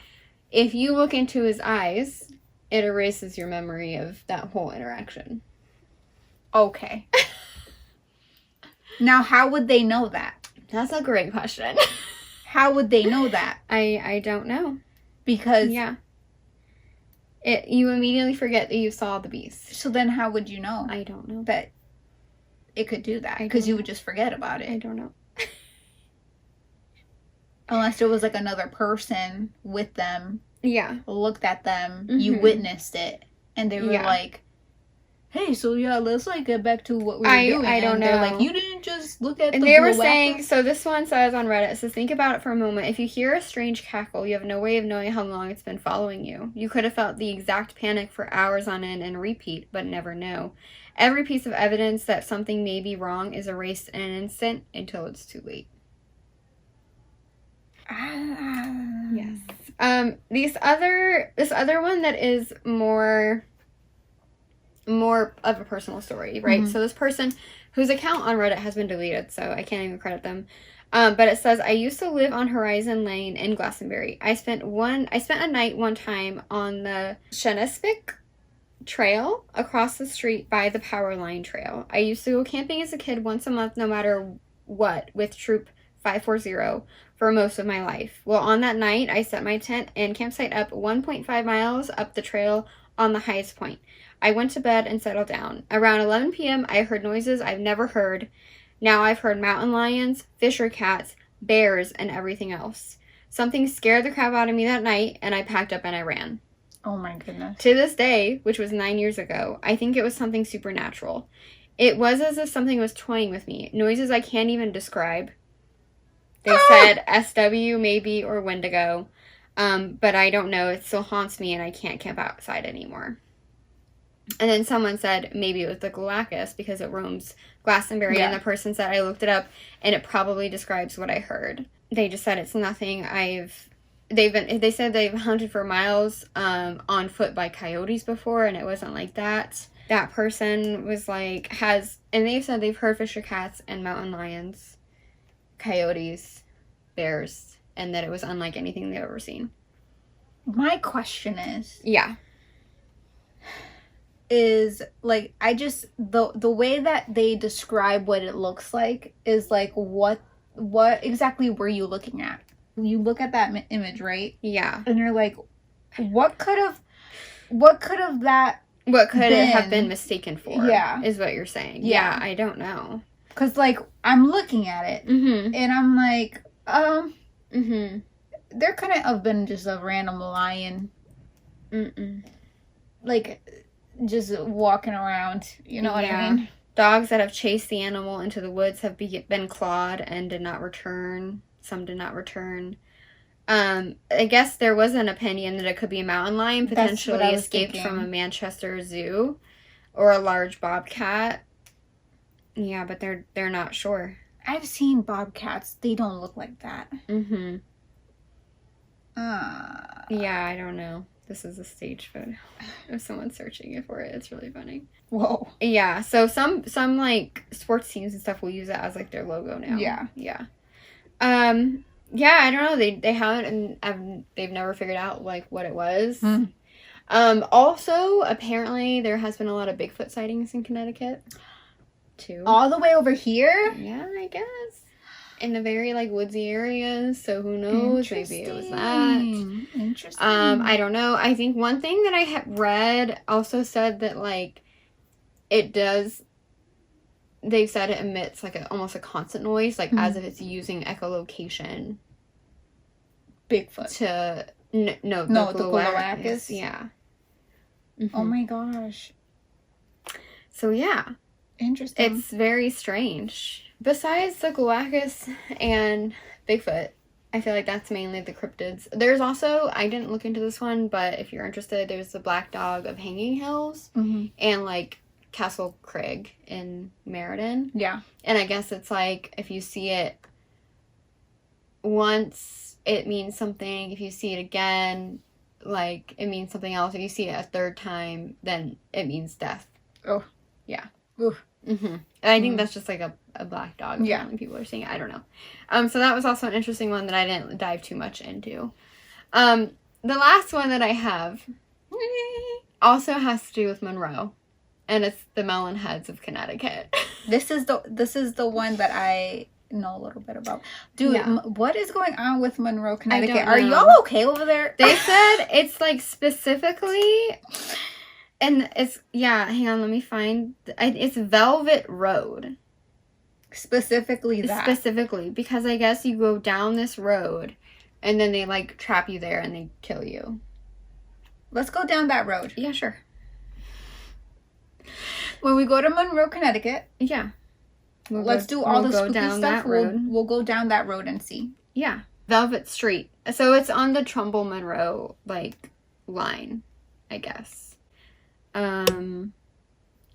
Speaker 1: If you look into his eyes, it erases your memory of that whole interaction.
Speaker 2: Okay. Now, how would they know that?
Speaker 1: That's a great question.
Speaker 2: How would they know that?
Speaker 1: I don't know.
Speaker 2: Because...
Speaker 1: Yeah. You immediately forget that you saw the beast.
Speaker 2: So then how would you know?
Speaker 1: I don't know.
Speaker 2: That it could do that. Because you would just forget about it.
Speaker 1: I don't know.
Speaker 2: Unless there was like another person with them.
Speaker 1: Yeah.
Speaker 2: Looked at them. You witnessed it. And they were like, hey, so let's like get back to what we were doing.
Speaker 1: I don't know.
Speaker 2: They're like, you didn't just look at
Speaker 1: and they were saying, so this one says on Reddit, it says, think about it for a moment. If you hear a strange cackle, you have no way of knowing how long it's been following you. You could have felt the exact panic for hours on end and repeat, but never know. Every piece of evidence that something may be wrong is erased in an instant until it's too late. Yes. This other one that is more of a personal story, right? So this person whose account on Reddit has been deleted, so I can't even credit them. But it says, I used to live on Horizon Lane in Glastonbury. I spent a night one time on the Chesapeake Trail across the street by the Power Line Trail. I used to go camping as a kid once a month, no matter what, with Troop 540 for most of my life. Well, on that night, I set my tent and campsite up 1.5 miles up the trail on the highest point. I went to bed and settled down. Around 11 p.m., I heard noises I've never heard. Now I've heard mountain lions, Fisher cats, bears, and everything else. Something scared the crap out of me that night, and I packed up and I ran.
Speaker 2: Oh my goodness.
Speaker 1: To this day, which was 9 years ago, I think it was something supernatural. It was as if something was toying with me. Noises I can't even describe. They said SW maybe or Wendigo. But I don't know. It still haunts me and I can't camp outside anymore. And then someone said maybe it was the gloacus because it roams Glastonbury. Yeah. And the person said I looked it up and it probably describes what I heard. They just said it's nothing I've they said they've hunted for miles on foot by coyotes before, and it wasn't like that. That person was like, and they've said they've heard Fisher cats and mountain lions, coyotes, bears, and that it was unlike anything they've ever seen.
Speaker 2: My question is...
Speaker 1: Yeah.
Speaker 2: Is, like, I just... The way that they describe what it looks like is, like, what exactly were you looking at? You look at that image, right?
Speaker 1: Yeah.
Speaker 2: And you're like, what could have
Speaker 1: it have been mistaken for?
Speaker 2: Yeah.
Speaker 1: Is what you're saying. Yeah, I don't know.
Speaker 2: Because, like, I'm looking at it, and I'm like, there couldn't have been just a random lion. Like, just walking around, you know what I mean?
Speaker 1: Dogs that have chased the animal into the woods have been clawed and did not return. Some did not return. I guess there was an opinion that it could be a mountain lion potentially escaped from a Manchester zoo or a large bobcat. Yeah, but they're not sure.
Speaker 2: I've seen bobcats. They don't look like that.
Speaker 1: Yeah, I don't know. This is a stage photo of someone searching for it. It's really funny.
Speaker 2: Whoa.
Speaker 1: Yeah, so some like sports teams and stuff will use it as like their logo now.
Speaker 2: Yeah.
Speaker 1: Yeah. Yeah, I don't know. They haven't, and they've never figured out like what it was. Also, apparently there has been a lot of Bigfoot sightings in Connecticut too.
Speaker 2: All the way over here?
Speaker 1: Yeah, I guess. In the very like woodsy areas, so who knows? Maybe it was that.
Speaker 2: Interesting.
Speaker 1: I don't know. I think one thing that I had read also said that like it does. They've said it emits like almost a constant noise, like as if it's using echolocation.
Speaker 2: Bigfoot.
Speaker 1: The Galactus.
Speaker 2: Yeah. Oh my gosh.
Speaker 1: So yeah.
Speaker 2: Interesting.
Speaker 1: It's very strange. Besides the Galactus and Bigfoot, I feel like that's mainly the cryptids. There's also, I didn't look into this one, but if you're interested, there's the Black Dog of Hanging Hills and like Castle Craig in Meriden.
Speaker 2: Yeah.
Speaker 1: And I guess it's like if you see it once, it means something. If you see it again, like it means something else. If you see it a third time, then it means death.
Speaker 2: Oh.
Speaker 1: Yeah.
Speaker 2: Oof.
Speaker 1: And I think that's just like a black dog.
Speaker 2: Yeah.
Speaker 1: People are saying it. I don't know. So that was also an interesting one that I didn't dive too much into. The last one that I have also has to do with Monroe. And it's the melon heads of Connecticut. This is
Speaker 2: the one that I know a little bit about. Dude, what is going on with Monroe, Connecticut? Are y'all okay over there?
Speaker 1: They said it's like specifically, and it's, hang on, let me find, it's Velvet Road.
Speaker 2: Specifically that.
Speaker 1: Specifically, because I guess you go down this road, and then they like trap you there and they kill you.
Speaker 2: Let's go down that road.
Speaker 1: Yeah, sure.
Speaker 2: When we go to Monroe, Connecticut, let's do all the spooky stuff. We'll go down that road and see.
Speaker 1: Yeah, Velvet Street. So it's on the Trumbull Monroe like line, I guess. I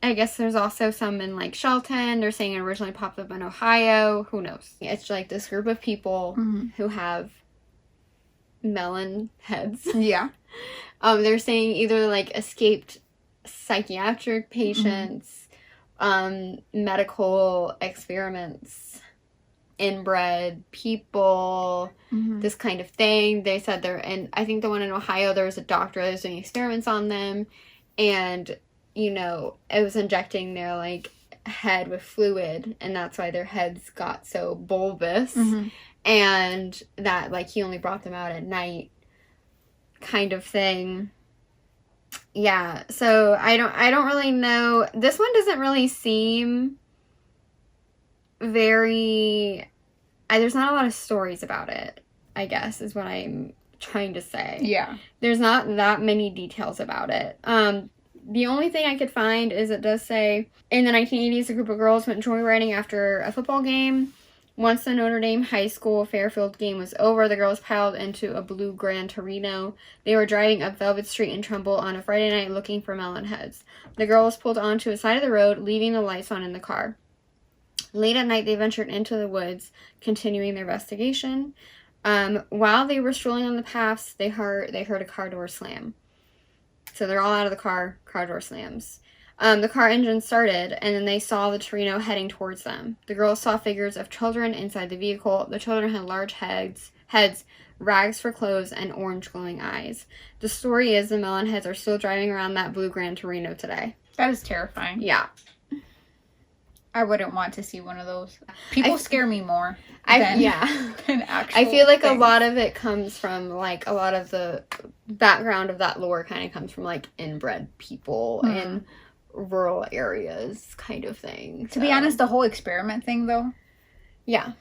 Speaker 1: guess there's also some in like Shelton. They're saying it originally popped up in Ohio. Who knows? It's like this group of people who have melon heads.
Speaker 2: Yeah.
Speaker 1: They're saying either like escaped psychiatric patients, medical experiments, inbred people, this kind of thing. They said and I think the one in Ohio, there was a doctor that was doing experiments on them, and you know, it was injecting their like head with fluid, and that's why their heads got so bulbous, and that like he only brought them out at night, kind of thing. Yeah, so I don't really know. This one doesn't really seem very... there's not a lot of stories about it, I guess, is what I'm trying to say.
Speaker 2: Yeah.
Speaker 1: There's not that many details about it. The only thing I could find is it does say, in the 1980s, a group of girls went joyriding after a football game. Once the Notre Dame High School Fairfield game was over, the girls piled into a blue Gran Torino. They were driving up Velvet Street in Trumbull on a Friday night looking for melon heads. The girls pulled onto a side of the road, leaving the lights on in the car. Late at night, they ventured into the woods, continuing their investigation. While they were strolling on the paths, they heard a car door slam. So they're all out of the car door slams. The car engine started, and then they saw the Torino heading towards them. The girls saw figures of children inside the vehicle. The children had large heads, rags for clothes, and orange glowing eyes. The story is the Melonheads are still driving around that blue Gran Torino today.
Speaker 2: That is terrifying.
Speaker 1: Yeah.
Speaker 2: I wouldn't want to see one of those. People scare me more
Speaker 1: than
Speaker 2: actual
Speaker 1: I feel like
Speaker 2: things.
Speaker 1: A lot of it comes from, like, a lot of the background of that lore kind of comes from, like, inbred people in rural areas kind of thing.
Speaker 2: To be honest, the whole experiment thing, though.
Speaker 1: Yeah.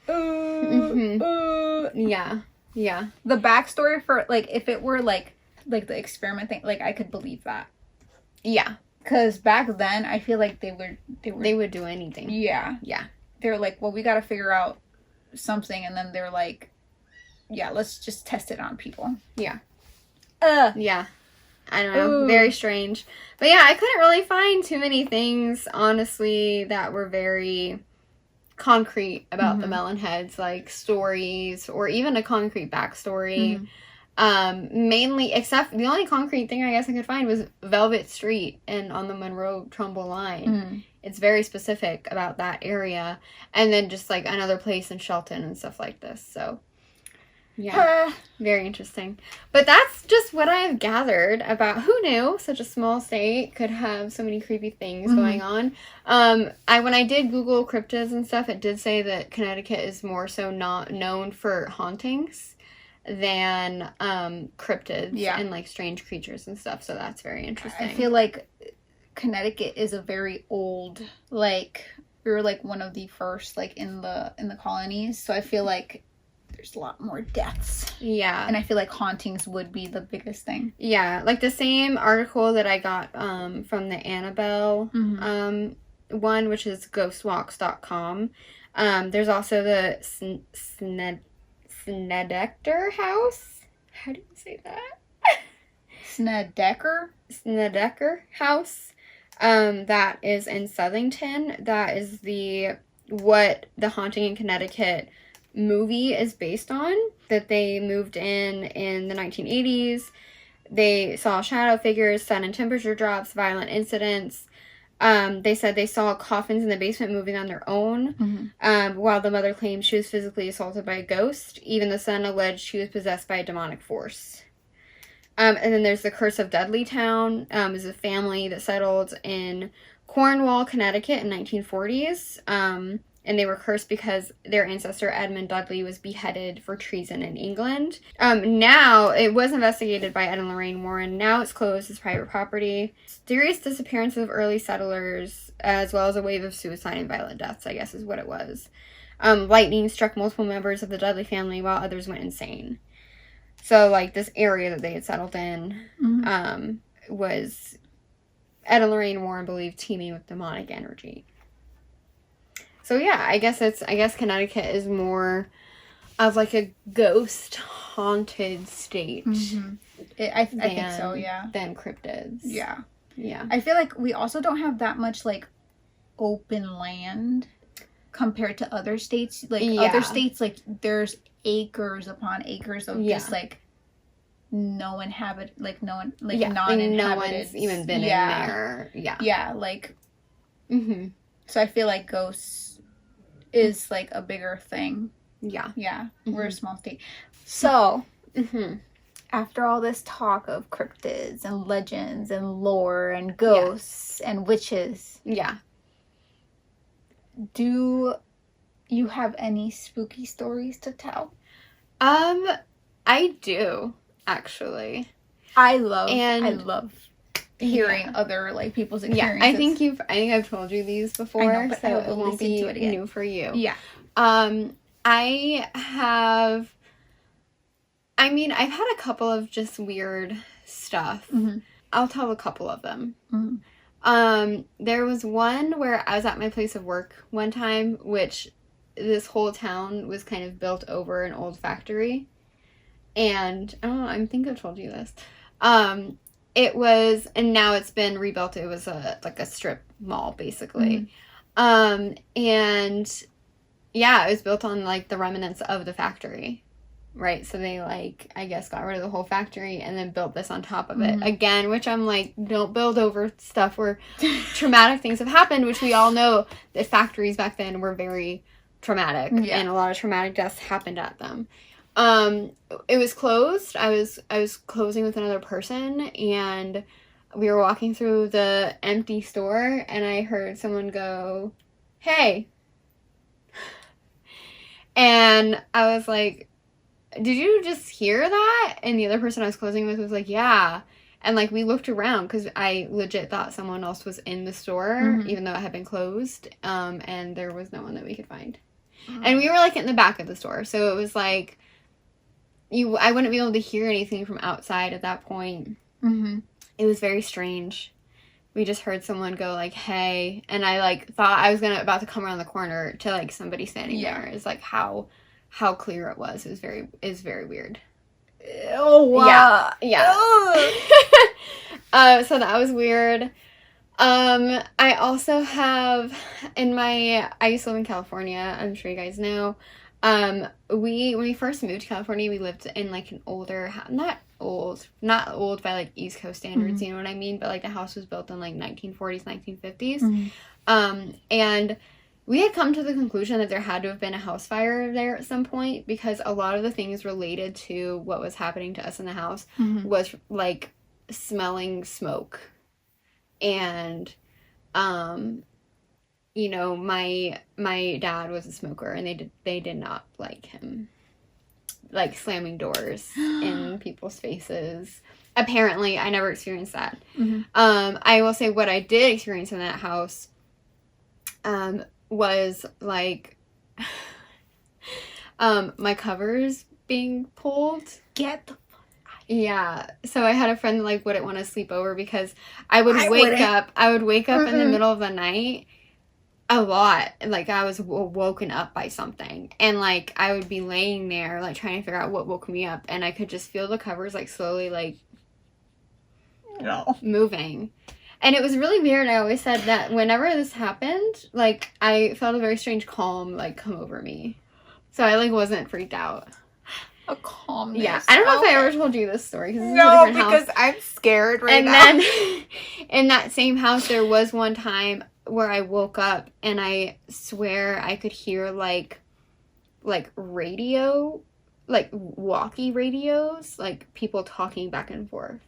Speaker 1: Yeah. Yeah.
Speaker 2: The backstory for, like, if it were, like the experiment thing, like, I could believe that.
Speaker 1: Yeah.
Speaker 2: Because back then, I feel like they
Speaker 1: would do anything.
Speaker 2: Yeah.
Speaker 1: Yeah.
Speaker 2: They were like, well, we got to figure out something. And then they're like, yeah, let's just test it on people.
Speaker 1: Yeah. Yeah. I don't know. Ooh. Very strange. But yeah, I couldn't really find too many things, honestly, that were very concrete about the Melonheads, like stories or even a concrete backstory. Mainly, except the only concrete thing I guess I could find was Velvet Street and on the Monroe-Trumbull line. It's very specific about that area. And then just like another place in Shelton and stuff like this. So, yeah. Very interesting. But that's just what I've gathered about who knew such a small state could have so many creepy things going on. When I did Google cryptids and stuff, it did say that Connecticut is more so not known for hauntings than cryptids and like strange creatures and stuff, so that's very interesting.
Speaker 2: I feel like Connecticut is a very old, like, we were like one of the first like in the colonies, so I feel like there's a lot more deaths. Yeah. And I feel like hauntings would be the biggest thing.
Speaker 1: Yeah, like the same article that I got from the Annabelle one, which is ghostwalks.com. There's also the Snedeker House. How do you say that?
Speaker 2: Snedeker
Speaker 1: House. That is in Southington. That is what the Haunting in Connecticut movie is based on. That they moved in the 1980s. They saw shadow figures, sudden temperature drops, violent incidents. They said they saw coffins in the basement moving on their own, while the mother claimed she was physically assaulted by a ghost. Even the son alleged she was possessed by a demonic force. And then there's the Curse of Dudleytown. Is a family that settled in Cornwall, Connecticut in 1940s. And they were cursed because their ancestor Edmund Dudley was beheaded for treason in England. Now, it was investigated by Ed and Lorraine Warren. Now it's closed as private property. Mysterious disappearance of early settlers, as well as a wave of suicide and violent deaths, I guess is what it was. Lightning struck multiple members of the Dudley family while others went insane. So, like, this area that they had settled in was Ed and Lorraine Warren believed teeming with demonic energy. So yeah, I guess Connecticut is more of like a ghost haunted state.
Speaker 2: I think so, yeah.
Speaker 1: Than cryptids.
Speaker 2: Yeah.
Speaker 1: Yeah.
Speaker 2: I feel like we also don't have that much like open land compared to other states. Like other states, like there's acres upon acres of just like non-inhabited.
Speaker 1: No one's even been in there. Yeah.
Speaker 2: Yeah, like so I feel like ghosts is like a bigger thing.
Speaker 1: Yeah.
Speaker 2: Yeah. We're a small state. So, after all this talk of cryptids and legends and lore and ghosts and witches.
Speaker 1: Yeah.
Speaker 2: Do you have any spooky stories to tell?
Speaker 1: I do, actually.
Speaker 2: I love hearing other like people's experiences.
Speaker 1: Yeah, I think I've told you these before, I know, but so it won't be new for you.
Speaker 2: Yeah.
Speaker 1: I've had a couple of just weird stuff. I'll tell a couple of them. There was one where I was at my place of work one time, which this whole town was kind of built over an old factory. And I don't know, I think I've told you this. It was, and now it's been rebuilt. It was like a strip mall, basically. And yeah, it was built on like the remnants of the factory. right? So they, like, I guess got rid of the whole factory and then built this on top of it. Again, which I'm like, don't build over stuff where traumatic things have happened, which we all know that factories back then were very traumatic. Yeah. And a lot of traumatic deaths happened at them. It was closed. I was closing with another person, and we were walking through the empty store, and I heard someone go, "Hey." And I was like, "Did you just hear that?" And the other person I was closing with was like, "Yeah." And, like, we looked around because I legit thought someone else was in the store, even though it had been closed, and there was no one that we could find. And we were, like, in the back of the store, so it was like, I wouldn't be able to hear anything from outside at that point. It was very strange. We just heard someone go, like, "Hey," and I, like, thought I was about to come around the corner to, like, somebody standing there. It's like how clear it was. It was very weird.
Speaker 2: Oh wow.
Speaker 1: Yeah. So that was weird. I also have I used to live in California. I'm sure you guys know. When we first moved to California, we lived in, like, an older, not old by, like, East Coast standards, you know what I mean? But, like, the house was built in, like, 1940s, 1950s. And we had come to the conclusion that there had to have been a house fire there at some point, because a lot of the things related to what was happening to us in the house was, like, smelling smoke. And, you know, my dad was a smoker, and they did not like him, like, slamming doors in people's faces. Apparently, I never experienced that. I will say what I did experience in that house was, like, my covers being pulled.
Speaker 2: Get the
Speaker 1: Yeah, so I had a friend that, like, wouldn't want to sleep over because I would wake up in the middle of the night a lot. Like, I was woken up by something, and, like, I would be laying there, like, trying to figure out what woke me up, and I could just feel the covers, like, slowly, like, moving. And it was really weird. I always said that whenever this happened, like, I felt a very strange calm, like, come over me. So I, like, wasn't freaked out.
Speaker 2: A calmness.
Speaker 1: Yeah, I don't know if I ever told you this story.
Speaker 2: No, because I'm scared right now.
Speaker 1: And then in that same house, there was one time where I woke up, and I swear I could hear, like radio, like, walkie radios, like, people talking back and forth.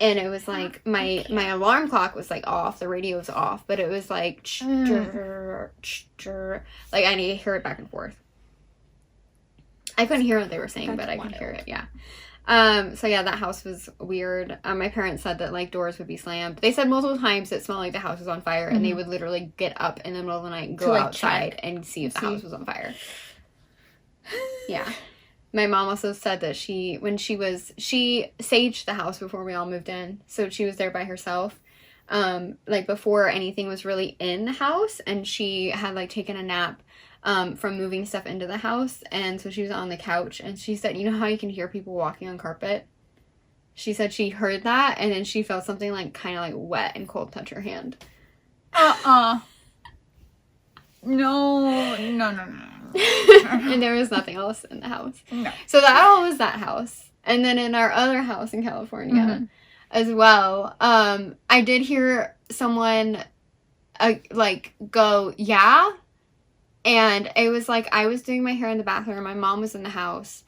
Speaker 1: And it was like, my alarm clock was, like, off, the radio was off, but it was like, like, I need to hear it back and forth. I couldn't hear what they were saying, but I could hear it, yeah. So yeah, that house was weird. My parents said that, like, doors would be slammed. They said multiple times it smelled like the house was on fire, and they would literally get up in the middle of the night and go outside and see if the house was on fire. Yeah. My mom also said that she saged the house before we all moved in, so she was there by herself, like, before anything was really in the house, and she had, like, taken a nap from moving stuff into the house, and so she was on the couch, and she said, you know how you can hear people walking on carpet? She said she heard that, and then she felt something, like, kind of, like, wet and cold touch her hand.
Speaker 2: No.
Speaker 1: And there was nothing else in the house. No. So that all was that house. And then in our other house in California as well, I did hear someone, like, go, "Yeah?" And it was like, I was doing my hair in the bathroom, my mom was in the house,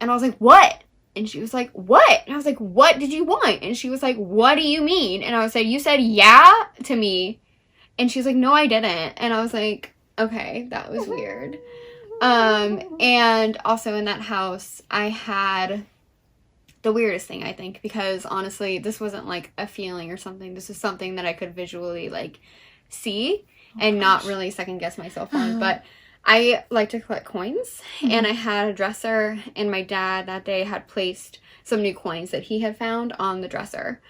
Speaker 1: and I was like, "What?" And she was like, "What?" And I was like, "What did you want?" And she was like, "What do you mean?" And I was like, "You said yeah to me." And she was like, "No, I didn't." And I was like, okay, that was weird. And also in that house, I had the weirdest thing, I think, because honestly, this wasn't, like, a feeling or something. This is something that I could visually, like, see and not really second guess myself on. But I like to collect coins, and I had a dresser, and my dad that day had placed some new coins that he had found on the dresser.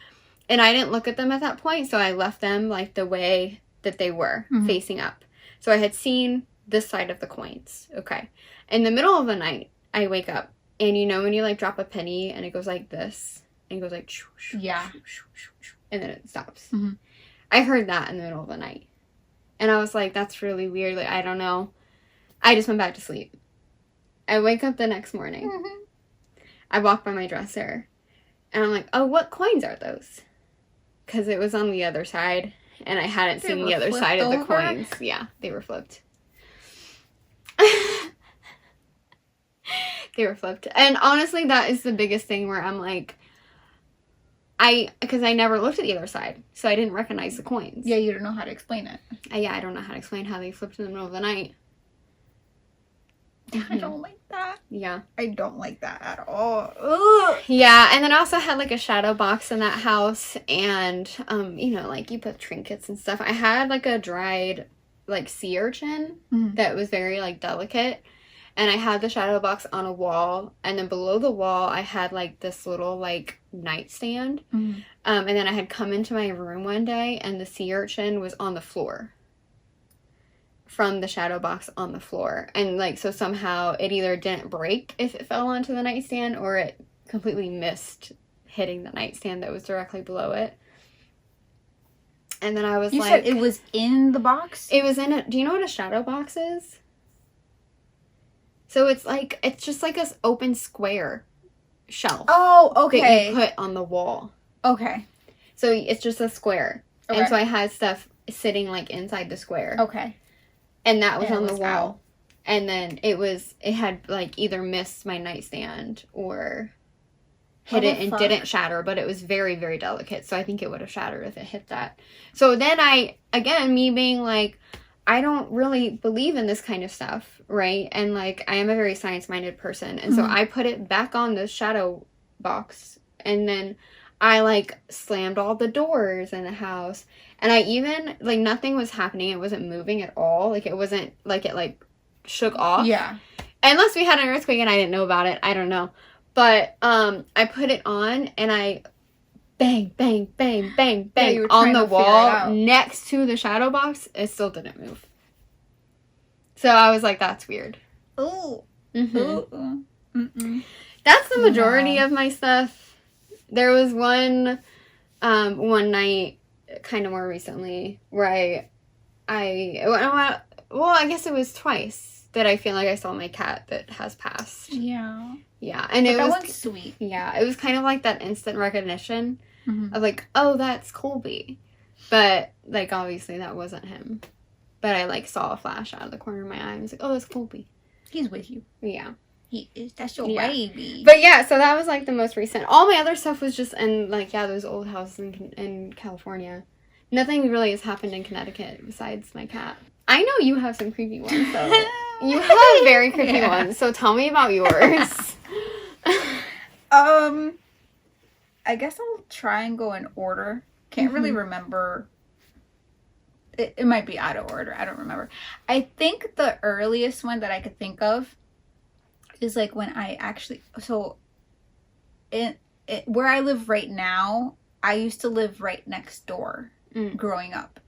Speaker 1: And I didn't look at them at that point, so I left them, like, the way that they were, facing up. So I had seen this side of the coins. Okay. In the middle of the night, I wake up, and you know when you, like, drop a penny, and it goes like this, and it goes like,
Speaker 2: yeah,
Speaker 1: and then it stops. I heard that in the middle of the night. And I was like, that's really weird. Like, I don't know. I just went back to sleep. I wake up the next morning. I walk by my dresser. And I'm like, oh, what coins are those? Because it was on the other side. And I hadn't seen the other side of the coins. Yeah, they were flipped. They were flipped. And honestly, that is the biggest thing where I'm like, because I never looked at the other side, so I didn't recognize the coins.
Speaker 2: Yeah, you don't know how to explain it.
Speaker 1: I don't know how to explain how they flipped in the middle of the night.
Speaker 2: I don't like that.
Speaker 1: Yeah.
Speaker 2: I don't like that at all. Ugh.
Speaker 1: Yeah, and then I also had, like, a shadow box in that house, and, you know, like, you put trinkets and stuff. I had, like, a dried, like, sea urchin that was very, like, delicate, and I had the shadow box on a wall, and then below the wall, I had, like, this little, like, nightstand, and then I had come into my room one day, and the sea urchin was on the floor. From the shadow box on the floor. And, like, so somehow it either didn't break if it fell onto the nightstand, or it completely missed hitting the nightstand that was directly below it. And then I was
Speaker 2: You said it was in the box?
Speaker 1: It was in a... Do you know what a shadow box is? So it's like... It's just like an open square shelf.
Speaker 2: Oh, okay.
Speaker 1: That you put on the wall.
Speaker 2: Okay.
Speaker 1: So it's just a square.
Speaker 2: Okay.
Speaker 1: And so I had stuff sitting, like, inside the square.
Speaker 2: Okay.
Speaker 1: And that was on the wall.
Speaker 2: Out.
Speaker 1: And then it had, like, either missed my nightstand or hit it and didn't shatter. But it was very, very delicate. So I think it would have shattered if it hit that. So then me being like, I don't really believe in this kind of stuff, right? And, like, I am a very science-minded person. And so I put it back on the shadow box. And then I, like, slammed all the doors in the house. And I even, like, nothing was happening. It wasn't moving at all. Like, it wasn't, like, it, like, shook off.
Speaker 2: Yeah.
Speaker 1: Unless we had an earthquake and I didn't know about it. I don't know. But I put it on and I bang, bang, bang, bang, bang on the wall next to the shadow box. It still didn't move. So I was like, that's weird.
Speaker 2: Ooh.
Speaker 1: That's the majority of my stuff. There was one night, kind of more recently, where I guess it was twice that I feel like I saw my cat that has passed.
Speaker 2: Yeah.
Speaker 1: Yeah, and
Speaker 2: that one's sweet.
Speaker 1: Yeah, it was kind of like that instant recognition of, like, oh, that's Colby. But, like, obviously that wasn't him. But I, like, saw a flash out of the corner of my eye and was like, oh, it's Colby.
Speaker 2: He's with you.
Speaker 1: Yeah.
Speaker 2: He is. That's your baby.
Speaker 1: But yeah, so that was, like, the most recent. All my other stuff was just in, like, those old houses in California. Nothing really has happened in Connecticut besides my cat. I know you have some creepy ones, so you have very creepy ones. So tell me about yours.
Speaker 2: I guess I'll try and go in order. Can't really remember. It might be out of order. I don't remember. I think the earliest one that I could think of is, like, when I actually... So, where I live right now, I used to live right next door growing up.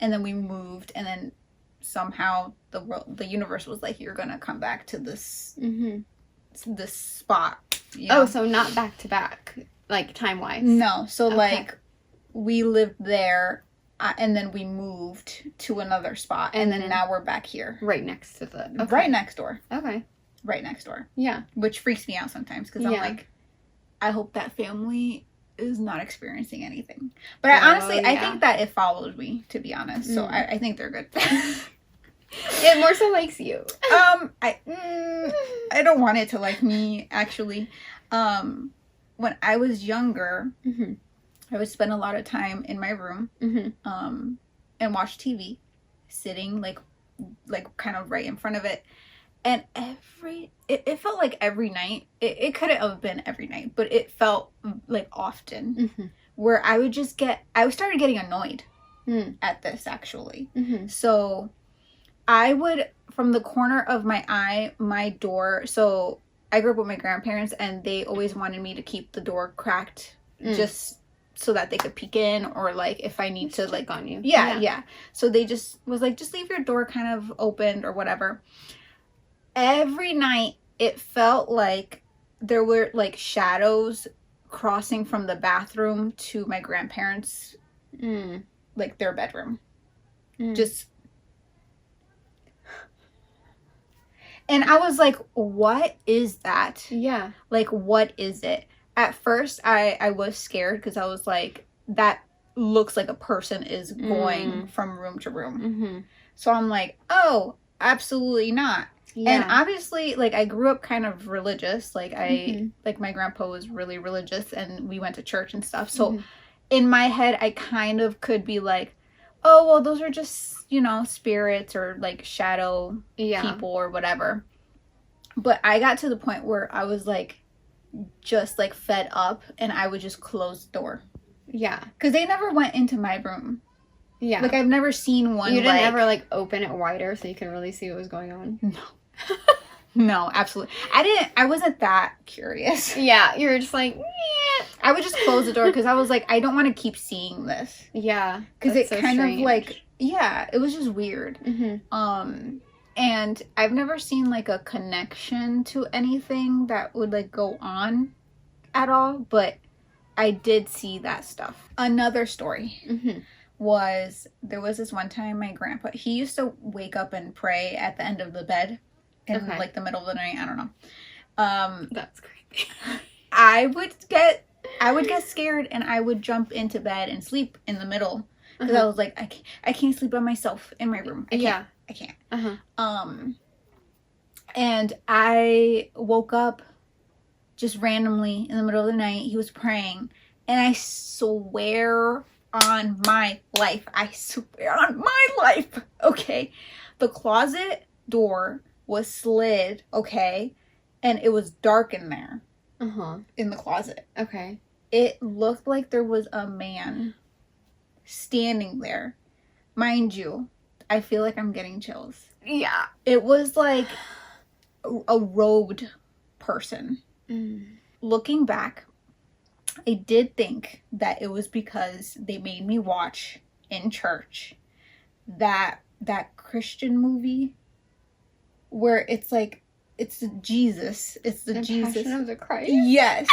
Speaker 2: And then we moved, and then somehow the universe was like, you're gonna come back to this this spot. You know?
Speaker 1: Oh, so not back to back, like, time-wise.
Speaker 2: No. So, like, we lived there... and then we moved to another spot. And then now we're back here.
Speaker 1: Right next to the...
Speaker 2: Okay. Right next door.
Speaker 1: Okay.
Speaker 2: Right next door.
Speaker 1: Yeah.
Speaker 2: Which freaks me out sometimes. Because I'm like, I hope that family is not experiencing anything. But I think that it followed me, to be honest. So I think they're good.
Speaker 1: It more so likes you.
Speaker 2: I don't want it to like me, actually. When I was younger... I would spend a lot of time in my room and watch TV, sitting like kind of right in front of it. And it felt like every night. It couldn't have been every night, but it felt like often where I started getting annoyed at this, actually. So I would, from the corner of my eye, my door. So I grew up with my grandparents, and they always wanted me to keep the door cracked, just so that they could peek in, or, like, if I need to, like,
Speaker 1: on you.
Speaker 2: Yeah. So they just was like, just leave your door kind of opened or whatever. Every night it felt like there were, like, shadows crossing from the bathroom to my grandparents, like, their bedroom. Just, And I was like, what is that?
Speaker 1: Yeah.
Speaker 2: Like, what is it? At first, I was scared because I was like, that looks like a person is going from room to room. Mm-hmm. So I'm like, oh, absolutely not. Yeah. And obviously, like, I grew up kind of religious. Like, like, my grandpa was really religious and we went to church and stuff. So in my head, I kind of could be like, oh, well, those are just, you know, spirits or, like, shadow people or whatever. But I got to the point where I was, like, just, like, fed up and I would just close the door.
Speaker 1: Yeah.
Speaker 2: Because they never went into my room. Yeah. Like, I've never seen one,
Speaker 1: You didn't ever, like, open it wider so you can really see what was going on?
Speaker 2: No. No, absolutely. I wasn't that curious.
Speaker 1: Yeah, you were just like, yeah.
Speaker 2: I would just close the door because I was like, I don't want to keep seeing this.
Speaker 1: Yeah.
Speaker 2: Because it so kind strange. Of like, yeah, it was just weird. And I've never seen like a connection to anything that would like go on at all, but I did see that stuff. Another story was, there was this one time my grandpa, he used to wake up and pray at the end of the bed. In like the middle of the night, I don't know.
Speaker 1: That's creepy.
Speaker 2: I would get scared and I would jump into bed and sleep in the middle because I was like, I can't sleep by myself in my room. I can't. And I woke up just randomly in the middle of the night. He was praying, and I swear on my life, okay, the closet door was slid, okay, and it was dark in there, in the closet.
Speaker 1: Okay.
Speaker 2: It looked like there was a man standing there. Mind you, I feel like I'm getting chills.
Speaker 1: Yeah.
Speaker 2: It was like a robed person. Looking back, I did think that it was because they made me watch in church that Christian movie where it's like, it's Jesus. It's the Jesus.
Speaker 1: Passion of the Christ?
Speaker 2: Yes.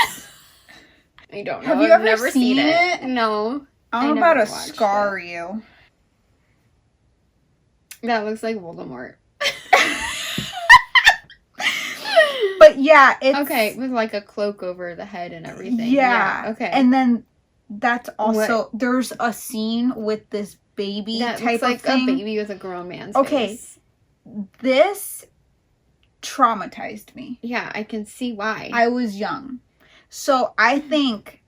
Speaker 1: I don't know.
Speaker 2: Have you ever seen it?
Speaker 1: No.
Speaker 2: I'm about to scar you.
Speaker 1: That looks like Voldemort.
Speaker 2: But yeah, it's...
Speaker 1: Okay, with like a cloak over the head and everything.
Speaker 2: Yeah.
Speaker 1: Okay.
Speaker 2: And then that's also... There's a scene with this baby
Speaker 1: that
Speaker 2: type
Speaker 1: looks
Speaker 2: of thing.
Speaker 1: Like a baby with a grown man's
Speaker 2: Okay.
Speaker 1: face.
Speaker 2: This traumatized me.
Speaker 1: Yeah, I can see why.
Speaker 2: I was young. So I think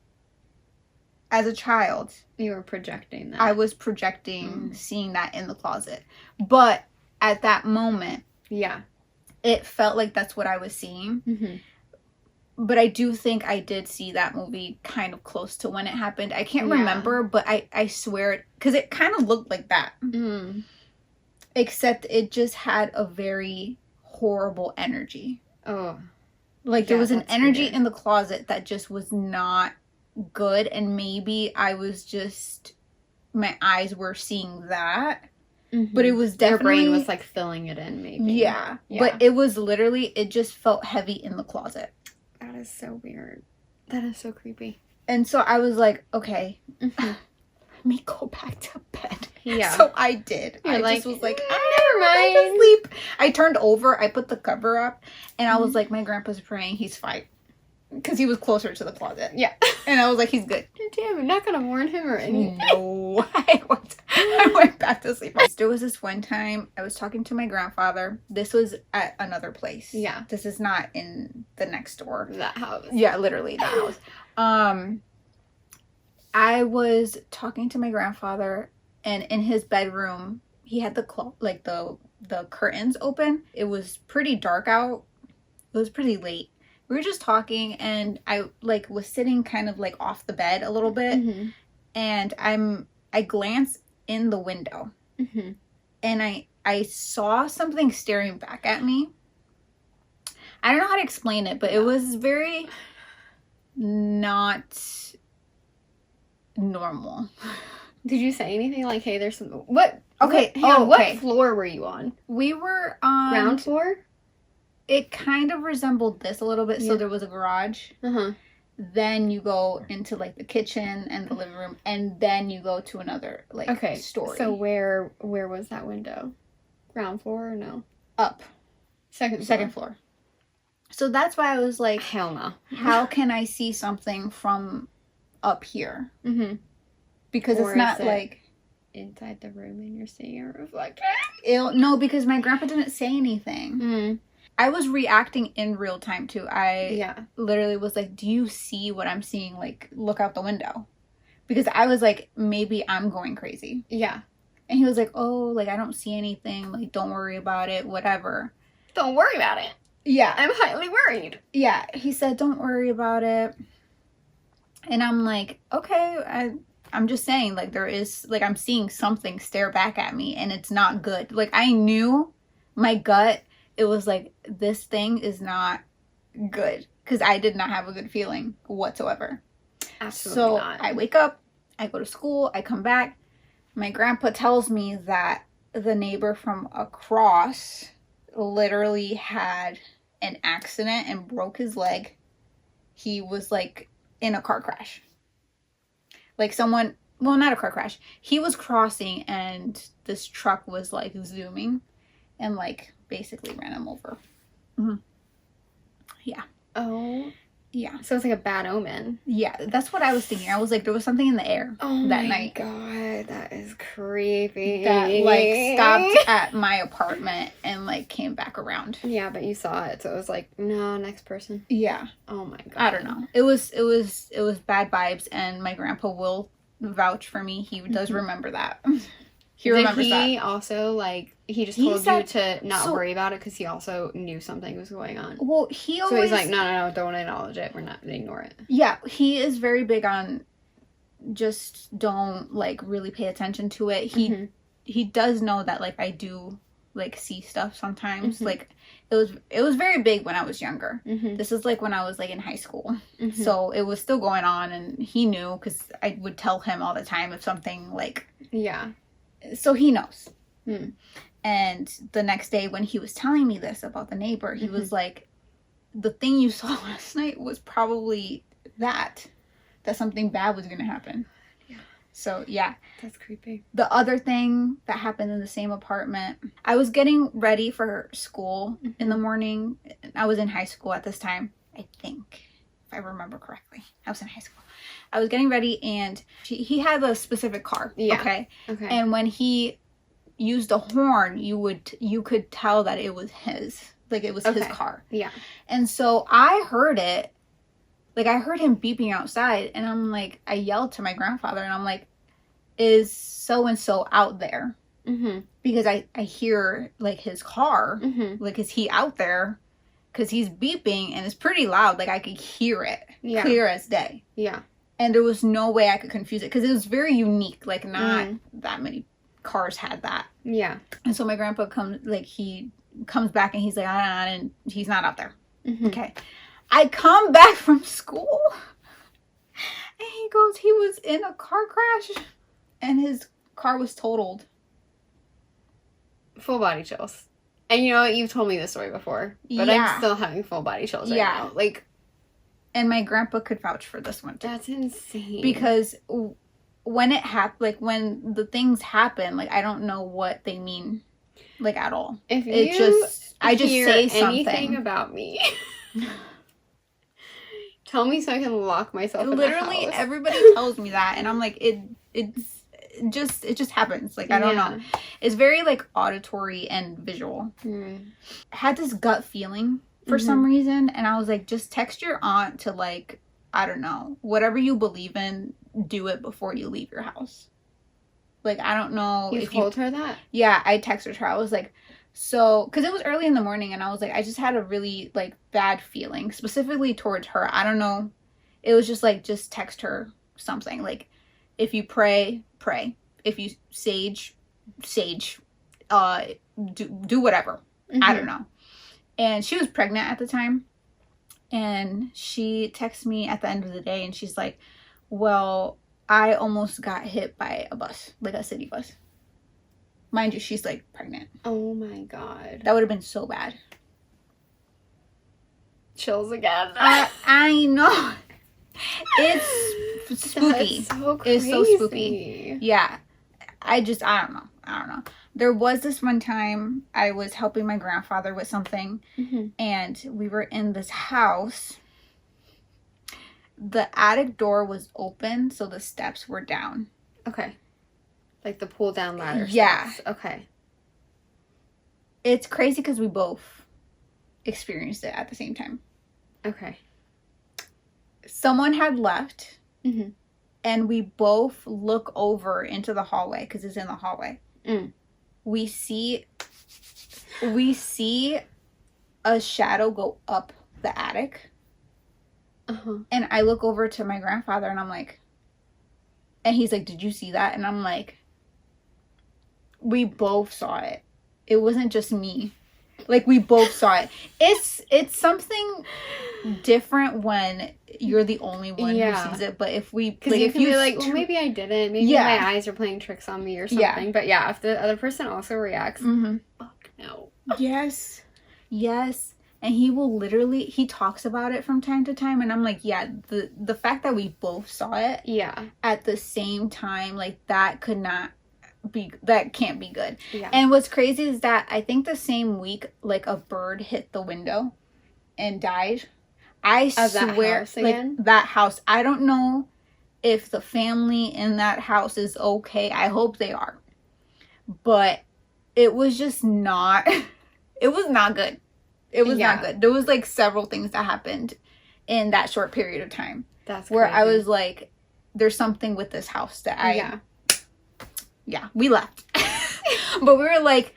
Speaker 2: as a child...
Speaker 1: You were projecting that.
Speaker 2: I was projecting seeing that in the closet. But at that moment...
Speaker 1: Yeah.
Speaker 2: It felt like that's what I was seeing. But I do think I did see that movie kind of close to when it happened. I can't remember, but I swear... Because it kind of looked like that. Except it just had a very horrible energy.
Speaker 1: Oh.
Speaker 2: Like, there was an energy in the closet that just was not good. And maybe I was just... My eyes were seeing that. But it was definitely...
Speaker 1: Your brain was, like, filling it in, maybe.
Speaker 2: Yeah. But it was literally... It just felt heavy in the closet.
Speaker 1: That is so weird. That is so creepy.
Speaker 2: And so I was like, okay, let me go back to bed.
Speaker 1: Yeah.
Speaker 2: So I did.
Speaker 1: You're
Speaker 2: I just was like,
Speaker 1: never mind.
Speaker 2: I sleep. I turned over. I put the cover up. And I was like, my grandpa's praying. He's fine. Because he was closer to the closet.
Speaker 1: Yeah.
Speaker 2: And I was like, he's good.
Speaker 1: Damn, you're not going to warn him or anything.
Speaker 2: No. I went back to sleep. There was this one time I was talking to my grandfather. This was at another place.
Speaker 1: Yeah.
Speaker 2: This is not in the next door.
Speaker 1: That house.
Speaker 2: Yeah, literally that house. I was talking to my grandfather, and in his bedroom, he had the curtains open. It was pretty dark out. It was pretty late. We were just talking, and I was sitting kind of like off the bed a little bit, and I glanced in the window, and I saw something staring back at me. I don't know how to explain it, but it was very not normal.
Speaker 1: Did you say anything like, hey, there's some... What?
Speaker 2: Okay.
Speaker 1: What floor were you on?
Speaker 2: We were on...
Speaker 1: Ground floor?
Speaker 2: It kind of resembled this a little bit. Yeah. So there was a garage. Then you go into, like, the kitchen and the living room. And then you go to another, story.
Speaker 1: So where was that window? Ground floor or no?
Speaker 2: Up. Second floor. So that's why I was like,
Speaker 1: hell no.
Speaker 2: How can I see something from up here? Mm-hmm. Because
Speaker 1: or
Speaker 2: it's not like
Speaker 1: inside the room and you're seeing a reflection.
Speaker 2: No, because my grandpa didn't say anything. Mm. I was reacting in real time too. I literally was like, do you see what I'm seeing? Like, look out the window. Because I was like, maybe I'm going crazy.
Speaker 1: Yeah.
Speaker 2: And he was like, oh, like, I don't see anything. Like, don't worry about it. Whatever.
Speaker 1: Don't worry about it.
Speaker 2: Yeah.
Speaker 1: I'm highly worried.
Speaker 2: Yeah. He said, don't worry about it. And I'm like, okay, I'm just saying, like, there is, like, I'm seeing something stare back at me, and it's not good. Like, I knew my gut, it was like, this thing is not good. Because I did not have a good feeling whatsoever.
Speaker 1: Absolutely not.
Speaker 2: I wake up, I go to school, I come back. My grandpa tells me that the neighbor from across literally had an accident and broke his leg. He was, like, in a car crash. Like, someone, well, not a car crash. He was crossing and this truck was, like, zooming and, like, basically ran him over. Mm-hmm. Yeah.
Speaker 1: Oh.
Speaker 2: Yeah.
Speaker 1: So it's like a bad omen.
Speaker 2: Yeah, that's what I was thinking. I was like, there was something in the air that night.
Speaker 1: Oh my God, that is creepy.
Speaker 2: That, like, stopped at my apartment and, like, came back around.
Speaker 1: Yeah, but you saw it, so it was like, no, next person.
Speaker 2: Yeah.
Speaker 1: Oh my God.
Speaker 2: I don't know. It was bad vibes, and my grandpa will vouch for me. He does remember that. He remembers that. Did
Speaker 1: he also, like, he just told you to not worry about it because he also knew something was going on?
Speaker 2: Well, he always...
Speaker 1: So he's like, no, don't acknowledge it. We're not going to ignore it.
Speaker 2: Yeah, he is very big on just don't, like, really pay attention to it. He does know that, like, I do, like, see stuff sometimes. Mm-hmm. Like, it was very big when I was younger. Mm-hmm. This is, like, when I was, like, in high school. Mm-hmm. So it was still going on, and he knew because I would tell him all the time if something, like...
Speaker 1: Yeah.
Speaker 2: So he knows. Mm. And the next day when he was telling me this about the neighbor, he was like, the thing you saw last night was probably that something bad was going to happen. Yeah. So, yeah.
Speaker 1: That's creepy.
Speaker 2: The other thing that happened in the same apartment, I was getting ready for school in the morning. I was in high school at this time, I think, if I remember correctly. I was in high school. I was getting ready, and he had a specific car. Yeah. Okay. And when he used the horn, you could tell that it was his. Like, it was his car. Yeah. And so I heard it. Like, I heard him beeping outside, and I'm like, I yelled to my grandfather, and I'm like, is so-and-so out there? Mm-hmm. Because I hear, like, his car. Mm-hmm. Like, is he out there? Because he's beeping, and it's pretty loud. Like, I could hear it. Yeah. Clear as day. Yeah. And there was no way I could confuse it because it was very unique. Like, not that many cars had that. Yeah. And so my grandpa he comes back and he's like, he's not out there. Mm-hmm. Okay. I come back from school and he goes, he was in a car crash and his car was totaled.
Speaker 1: Full body chills. And you know what? You've told me this story before, but I'm still having full body chills right now. Like,
Speaker 2: and my grandpa could vouch for this one too.
Speaker 1: That's insane.
Speaker 2: Because when it like when the things happen, like, I don't know what they mean, like, at all.
Speaker 1: If I just say something anything about me, tell me so I can lock myself in
Speaker 2: literally
Speaker 1: the house.
Speaker 2: Everybody tells me that, and I'm like, it just happens. Like, I don't know. It's very, like, auditory and visual. I had this gut feeling for some reason, and I was like, just text your aunt to, like, I don't know, whatever you believe in, do it before you leave your house. Like, I don't know.
Speaker 1: You told her that?
Speaker 2: Yeah, I texted her. I was like, so, because it was early in the morning, and I was like, I just had a really, like, bad feeling, specifically towards her. I don't know. It was just like, just text her something. Like, if you pray, pray. If you sage, do whatever. I don't know. And she was pregnant at the time. And she texted me at the end of the day, and she's like, well, I almost got hit by a bus, like a city bus. Mind you, she's, like, pregnant.
Speaker 1: Oh, my God.
Speaker 2: That would have been so bad.
Speaker 1: Chills again.
Speaker 2: I know. It's spooky.
Speaker 1: That's so crazy.
Speaker 2: It's so spooky. Yeah. I don't know. I don't know. There was this one time I was helping my grandfather with something, and we were in this house. The attic door was open, so the steps were down.
Speaker 1: Okay. Like the pull down ladder
Speaker 2: steps.
Speaker 1: Okay.
Speaker 2: It's crazy because we both experienced it at the same time.
Speaker 1: Okay.
Speaker 2: Someone had left, and we both look over into the hallway because it's in the hallway. We see a shadow go up the attic. And I look over to my grandfather and I'm like, and he's like, did you see that? And I'm like, we both saw it. It wasn't just me. Like, we both saw it. It's something different when you're the only one who sees it. But if we...
Speaker 1: Because you can be like, well, maybe I didn't. Maybe my eyes are playing tricks on me or something. Yeah. But yeah, if the other person also reacts, fuck no.
Speaker 2: Yes. And he will literally... He talks about it from time to time. And I'm like, yeah, the fact that we both saw it...
Speaker 1: Yeah.
Speaker 2: At the same time, like, that could not... that can't be good.
Speaker 1: Yeah.
Speaker 2: And what's crazy is that I think the same week, like, a bird hit the window and died. I swear, like, that house. I don't know if the family in that house is okay. I hope they are. But it was just not, it was not good. It was not good. There was, like, several things that happened in that short period of time.
Speaker 1: That's
Speaker 2: where
Speaker 1: crazy.
Speaker 2: I was like, there's something with this house that Yeah, we left. But we were like,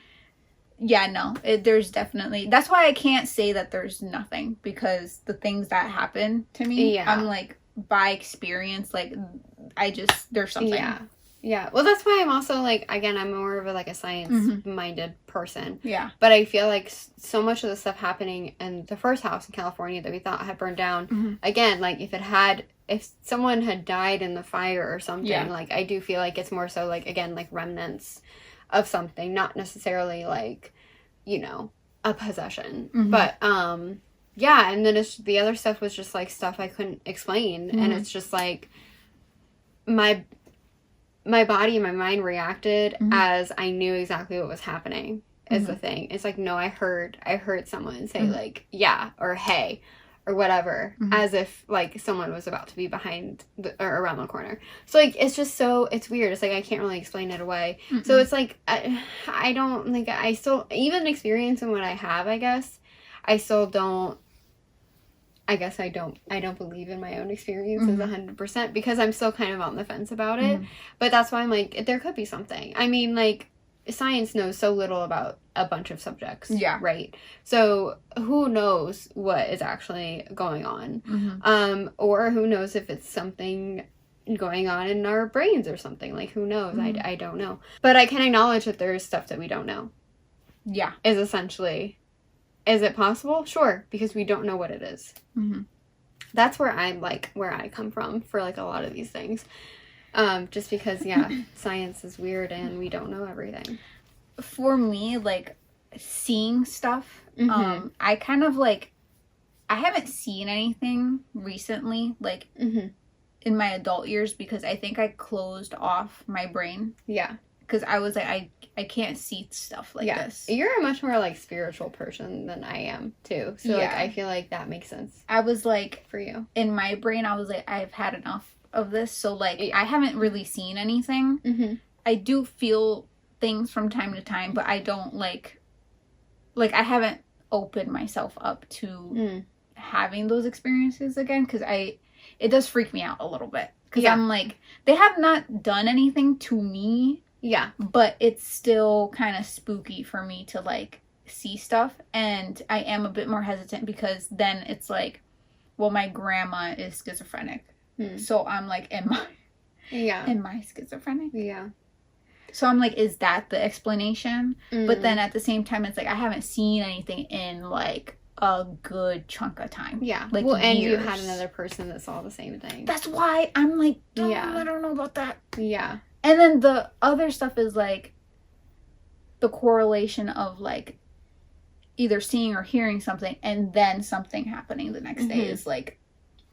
Speaker 2: yeah, no, there's definitely... That's why I can't say that there's nothing. Because the things that happen to me, I'm like, by experience, like, there's something.
Speaker 1: Yeah. Well, that's why I'm also, like, again, I'm more of a science-minded person.
Speaker 2: Yeah.
Speaker 1: But I feel like so much of the stuff happening in the first house in California that we thought had burned down, again, like, if someone had died in the fire or something, like, I do feel like it's more so, like, again, like, remnants of something, not necessarily, like, you know, a possession. But, yeah, and then the other stuff was just, like, stuff I couldn't explain, and it's just, like, my body and my mind reacted as I knew exactly what was happening, is the thing. It's like, no, I heard someone say, like, yeah, or hey, or whatever, as if, like, someone was about to be behind or around the corner. So, like, it's just it's weird. It's like, I can't really explain it away. So, it's like, I don't, like, I still, even experiencing what I have, I guess, I still don't, I guess I don't believe in my own experiences 100% because I'm still kind of on the fence about it. But that's why I'm like, there could be something. I mean, like, science knows so little about a bunch of subjects. Yeah. Right? So who knows what is actually going on? Or who knows if it's something going on in our brains or something. Like, who knows? I don't know. But I can acknowledge that there's stuff that we don't know. Yeah. Is essentially... Is it possible? Sure, because we don't know what it is. That's where I'm, like, where I come from for, like, a lot of these things. Just because, science is weird and we don't know everything.
Speaker 2: For me, like, seeing stuff, I kind of, like, I haven't seen anything recently, like, in my adult years because I think I closed off my brain. Yeah. Because I was like, I can't see stuff like this.
Speaker 1: You're a much more, like, spiritual person than I am, too. So, like, I feel like that makes sense.
Speaker 2: I was, like...
Speaker 1: For you.
Speaker 2: In my brain, I was like, I've had enough of this. So, like, I haven't really seen anything. I do feel things from time to time, but I don't, like, I haven't opened myself up to having those experiences again. Because it does freak me out a little bit. Because I'm like, they have not done anything to me. Yeah. But it's still kind of spooky for me to, like, see stuff. And I am a bit more hesitant because then it's like, well, my grandma is schizophrenic. So I'm like, am I schizophrenic? Yeah. So I'm like, is that the explanation? But then at the same time, it's like, I haven't seen anything in, like, a good chunk of time. Yeah. Like,
Speaker 1: well, and you had another person that saw the same thing.
Speaker 2: That's why I'm like, I don't know about that. Yeah. And then the other stuff is, like, the correlation of, like, either seeing or hearing something and then something happening the next day is, like...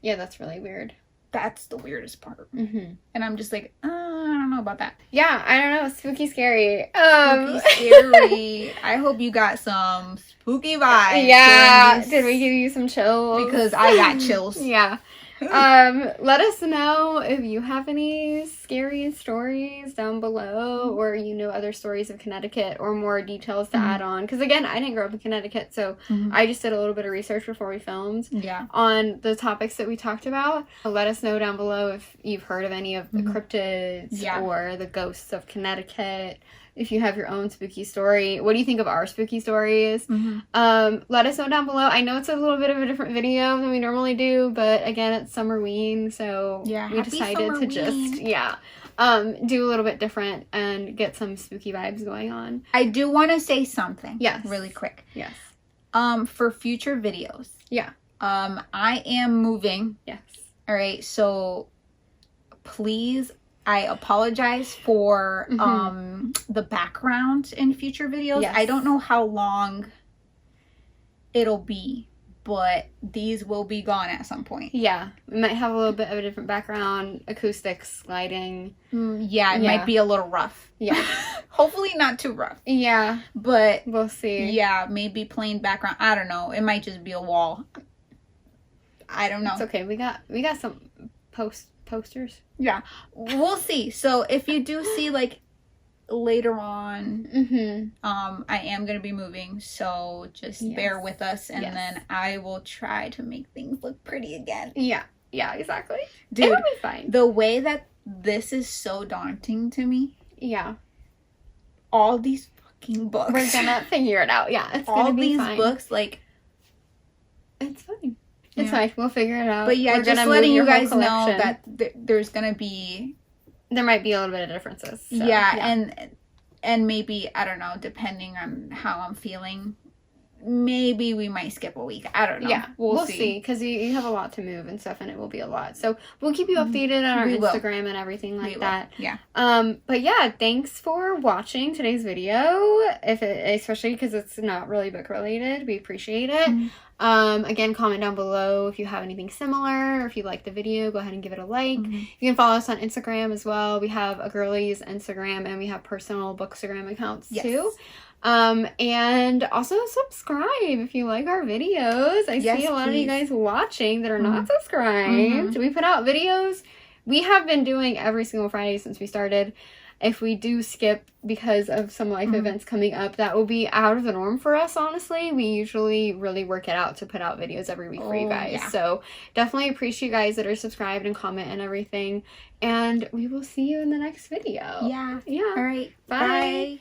Speaker 1: Yeah, that's really weird.
Speaker 2: That's the weirdest part. And I'm just like, I don't know about that.
Speaker 1: Yeah, I don't know. Spooky, scary.
Speaker 2: Spooky, scary. I hope you got some spooky vibes.
Speaker 1: Yeah. Did we give you some chills?
Speaker 2: Because I got chills.
Speaker 1: Yeah. Let us know if you have any scary stories down below, or you know other stories of Connecticut or more details to add on. Because again, I didn't grow up in Connecticut, so I just did a little bit of research before we filmed on the topics that we talked about. Let us know down below if you've heard of any of the cryptids or the ghosts of Connecticut. If you have your own spooky story, what do you think of our spooky stories? Let us know down below. I know it's a little bit of a different video than we normally do, but again, it's Summerween, so we decided to just do a little bit different and get some spooky vibes going on.
Speaker 2: I do want to say something.
Speaker 1: Yes.
Speaker 2: Really quick.
Speaker 1: Yes.
Speaker 2: For future videos.
Speaker 1: Yeah.
Speaker 2: I am moving.
Speaker 1: Yes.
Speaker 2: All right. So please, I apologize for the background in future videos.
Speaker 1: Yes.
Speaker 2: I don't know how long it'll be, but these will be gone at some point.
Speaker 1: Yeah. We might have a little bit of a different background, acoustics, lighting.
Speaker 2: It might be a little rough.
Speaker 1: Yeah.
Speaker 2: Hopefully not too rough.
Speaker 1: Yeah.
Speaker 2: But
Speaker 1: we'll see.
Speaker 2: Yeah, maybe plain background. I don't know. It might just be a wall. I don't know.
Speaker 1: It's okay. We got some posters.
Speaker 2: Yeah, we'll see. So if you do see like later on, I am gonna be moving, so just bear with us, and then I will try to make things look pretty again.
Speaker 1: Yeah, exactly.
Speaker 2: Dude,
Speaker 1: it'll be fine.
Speaker 2: The way that this is so daunting to me.
Speaker 1: Yeah,
Speaker 2: all these fucking books.
Speaker 1: We're gonna figure it out. Yeah, it's
Speaker 2: all
Speaker 1: gonna be
Speaker 2: these
Speaker 1: fine.
Speaker 2: books, like
Speaker 1: it's fine. It's fine. We'll figure it out.
Speaker 2: But yeah,
Speaker 1: we're
Speaker 2: just letting you guys know that there's gonna be...
Speaker 1: There might be a little bit of differences. So,
Speaker 2: yeah, and maybe, I don't know, depending on how I'm feeling, maybe we might skip a week. I don't know.
Speaker 1: Yeah, we'll see. Because you have a lot to move and stuff, and it will be a lot. So we'll keep you updated on our Instagram and everything like that.
Speaker 2: Yeah.
Speaker 1: But yeah, thanks for watching today's video. Especially because it's not really book related. We appreciate it. Again, comment down below if you have anything similar, or if you like the video, go ahead and give it a like. You can follow us on Instagram as well. We have a girlies Instagram, and we have personal bookstagram accounts too. And also subscribe if you like our videos. I see a lot of you guys watching that are not subscribed. We put out videos. We have been doing every single Friday since we started. If we do skip because of some life events coming up, that will be out of the norm for us, honestly. We usually really work it out to put out videos every week for you guys.
Speaker 2: Yeah.
Speaker 1: So definitely appreciate you guys that are subscribed and comment and everything. And we will see you in the next video.
Speaker 2: Yeah.
Speaker 1: All
Speaker 2: right.
Speaker 1: Bye.